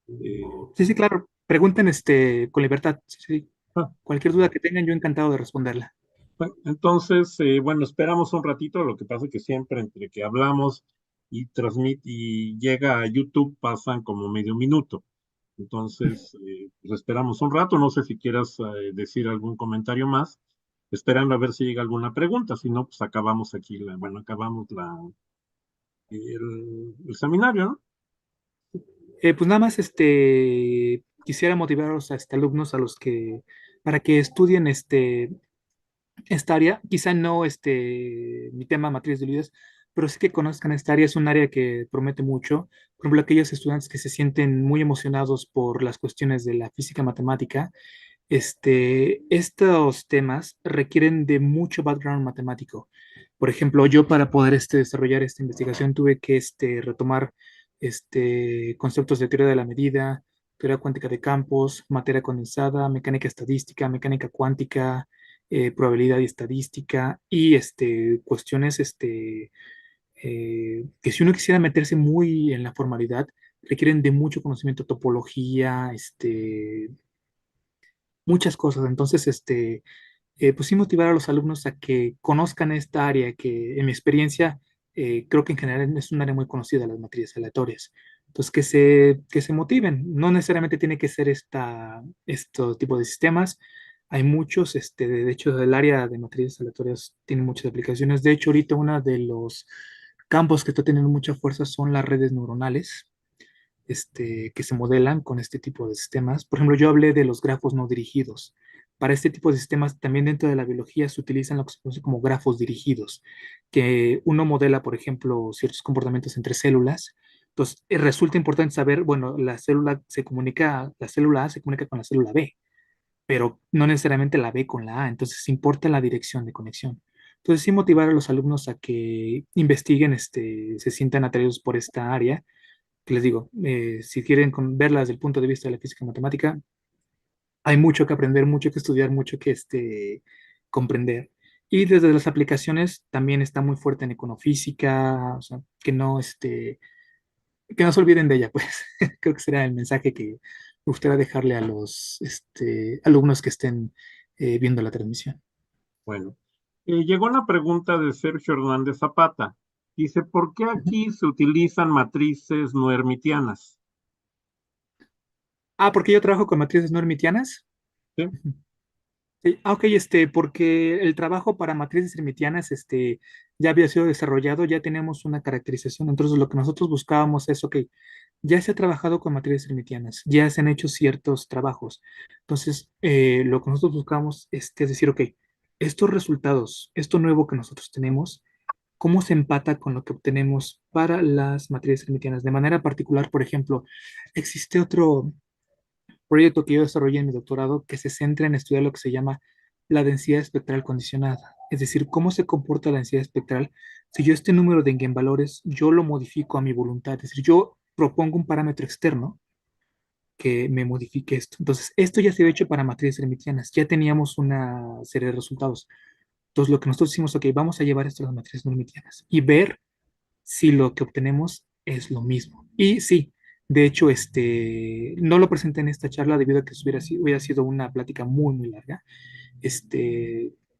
Eh, sí, sí, claro. Pregunten con libertad. Sí, sí. ah, Cualquier duda que tengan, yo encantado de responderla. bueno, entonces, bueno, esperamos un ratito, lo que pasa es que siempre entre que hablamos y transmite y llega a YouTube pasan como medio minuto. Entonces, pues esperamos un rato, no sé si quieras decir algún comentario más, esperando a ver si llega alguna pregunta, si no, pues acabamos aquí, bueno, acabamos el seminario, ¿no? Pues nada más quisiera motivar a los alumnos para que estudien esta área, quizá no mi tema matriz de Lides, pero sí que conozcan esta área, es un área que promete mucho. Por ejemplo, aquellos estudiantes que se sienten muy emocionados por las cuestiones de la física matemática, estos temas requieren de mucho background matemático. Por ejemplo, yo para poder desarrollar esta investigación tuve que retomar conceptos de teoría de la medida, teoría cuántica de campos, materia condensada, mecánica estadística, mecánica cuántica, probabilidad y estadística y cuestiones que si uno quisiera meterse muy en la formalidad, requieren de mucho conocimiento, topología, muchas cosas. Entonces, pues sí motivar a los alumnos a que conozcan esta área, que en mi experiencia creo que en general es un área muy conocida, las matrices aleatorias. Entonces, que se motiven. No necesariamente tiene que ser este tipo de sistemas. Hay muchos, de hecho, el área de matrices aleatorias tiene muchas aplicaciones. De hecho, ahorita uno de los campos que está teniendo mucha fuerza son las redes neuronales, que se modelan con este tipo de sistemas. Por ejemplo, yo hablé de los grafos no dirigidos. Para este tipo de sistemas, también dentro de la biología se utilizan lo que se conoce como grafos dirigidos, que uno modela, por ejemplo, ciertos comportamientos entre células. Entonces, resulta importante saber, bueno, la célula A se comunica con la célula B, pero no necesariamente la B con la A, entonces importa la dirección de conexión. Entonces, sí motivar a los alumnos a que investiguen, se sientan atraídos por esta área que les digo, si quieren verla desde el punto de vista de la física matemática, hay mucho que aprender, mucho que estudiar, mucho que comprender. Y desde las aplicaciones también está muy fuerte en econofísica, o sea, que no se olviden de ella, pues. Creo que será el mensaje que me gustaría dejarle a los alumnos que estén viendo la transmisión. Bueno, llegó una pregunta de Sergio Hernández Zapata. Dice, ¿por qué Ujú. aquí se utilizan matrices no hermitianas? Ah, porque yo trabajo con matrices no hermitianas. ¿Sí? Ujú. Ok, porque el trabajo para matrices hermitianas, ya había sido desarrollado, ya tenemos una caracterización. Entonces, lo que nosotros buscábamos es, ok, ya se ha trabajado con matrices hermitianas, ya se han hecho ciertos trabajos. Entonces, lo que nosotros buscábamos es decir, ok, estos resultados, esto nuevo que nosotros tenemos, ¿cómo se empata con lo que obtenemos para las matrices hermitianas? De manera particular, por ejemplo, existe otro proyecto que yo desarrollé en mi doctorado que se centra en estudiar lo que se llama la densidad espectral condicionada. Es decir, cómo se comporta la densidad espectral si yo este número de eigenvalores yo lo modifico a mi voluntad. Es decir, yo propongo un parámetro externo que me modifique esto. Entonces, esto ya se había hecho para matrices hermitianas. Ya teníamos una serie de resultados. Entonces, lo que nosotros hicimos, ok, vamos a llevar esto a las matrices no hermitianas y ver si lo que obtenemos es lo mismo. Y sí, de hecho, no lo presenté en esta charla debido a que hubiera sido una plática muy, muy larga.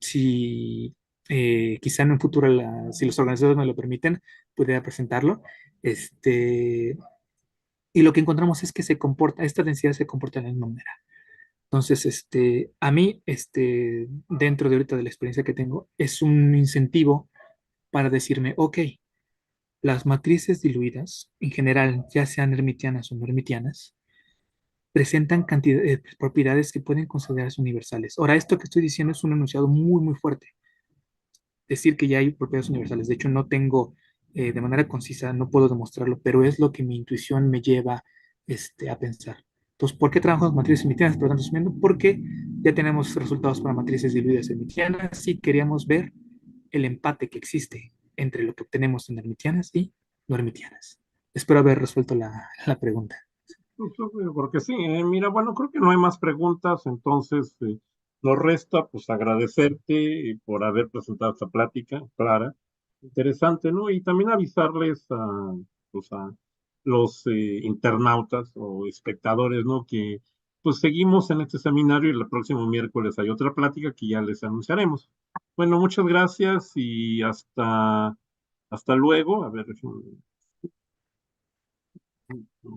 Si quizá en un futuro, si los organizadores me lo permiten, pudiera presentarlo. Este, y lo que encontramos es que esta densidad se comporta de la misma manera. Entonces, a mí, dentro de ahorita de la experiencia que tengo, es un incentivo para decirme, ok, las matrices diluidas, en general, ya sean hermitianas o no hermitianas, presentan propiedades que pueden considerarse universales. Ahora, esto que estoy diciendo es un enunciado muy, muy fuerte. Decir que ya hay propiedades universales. De hecho, no tengo, de manera concisa, no puedo demostrarlo, pero es lo que mi intuición me lleva a pensar. Entonces, ¿por qué trabajamos con matrices hermitianas? Por lo tanto, asumiendo, porque ya tenemos resultados para matrices diluidas hermitianas y queríamos ver el empate que existe entre lo que obtenemos en hermitianas y no hermitianas. Espero haber resuelto la pregunta. Pues, porque sí, mira, bueno, creo que no hay más preguntas, entonces nos resta pues agradecerte por haber presentado esta plática, Clara, interesante, ¿no? Y también avisarles pues, a los internautas o espectadores, ¿no? Que pues seguimos en este seminario y el próximo miércoles hay otra plática que ya les anunciaremos. Bueno, muchas gracias y hasta luego. A ver,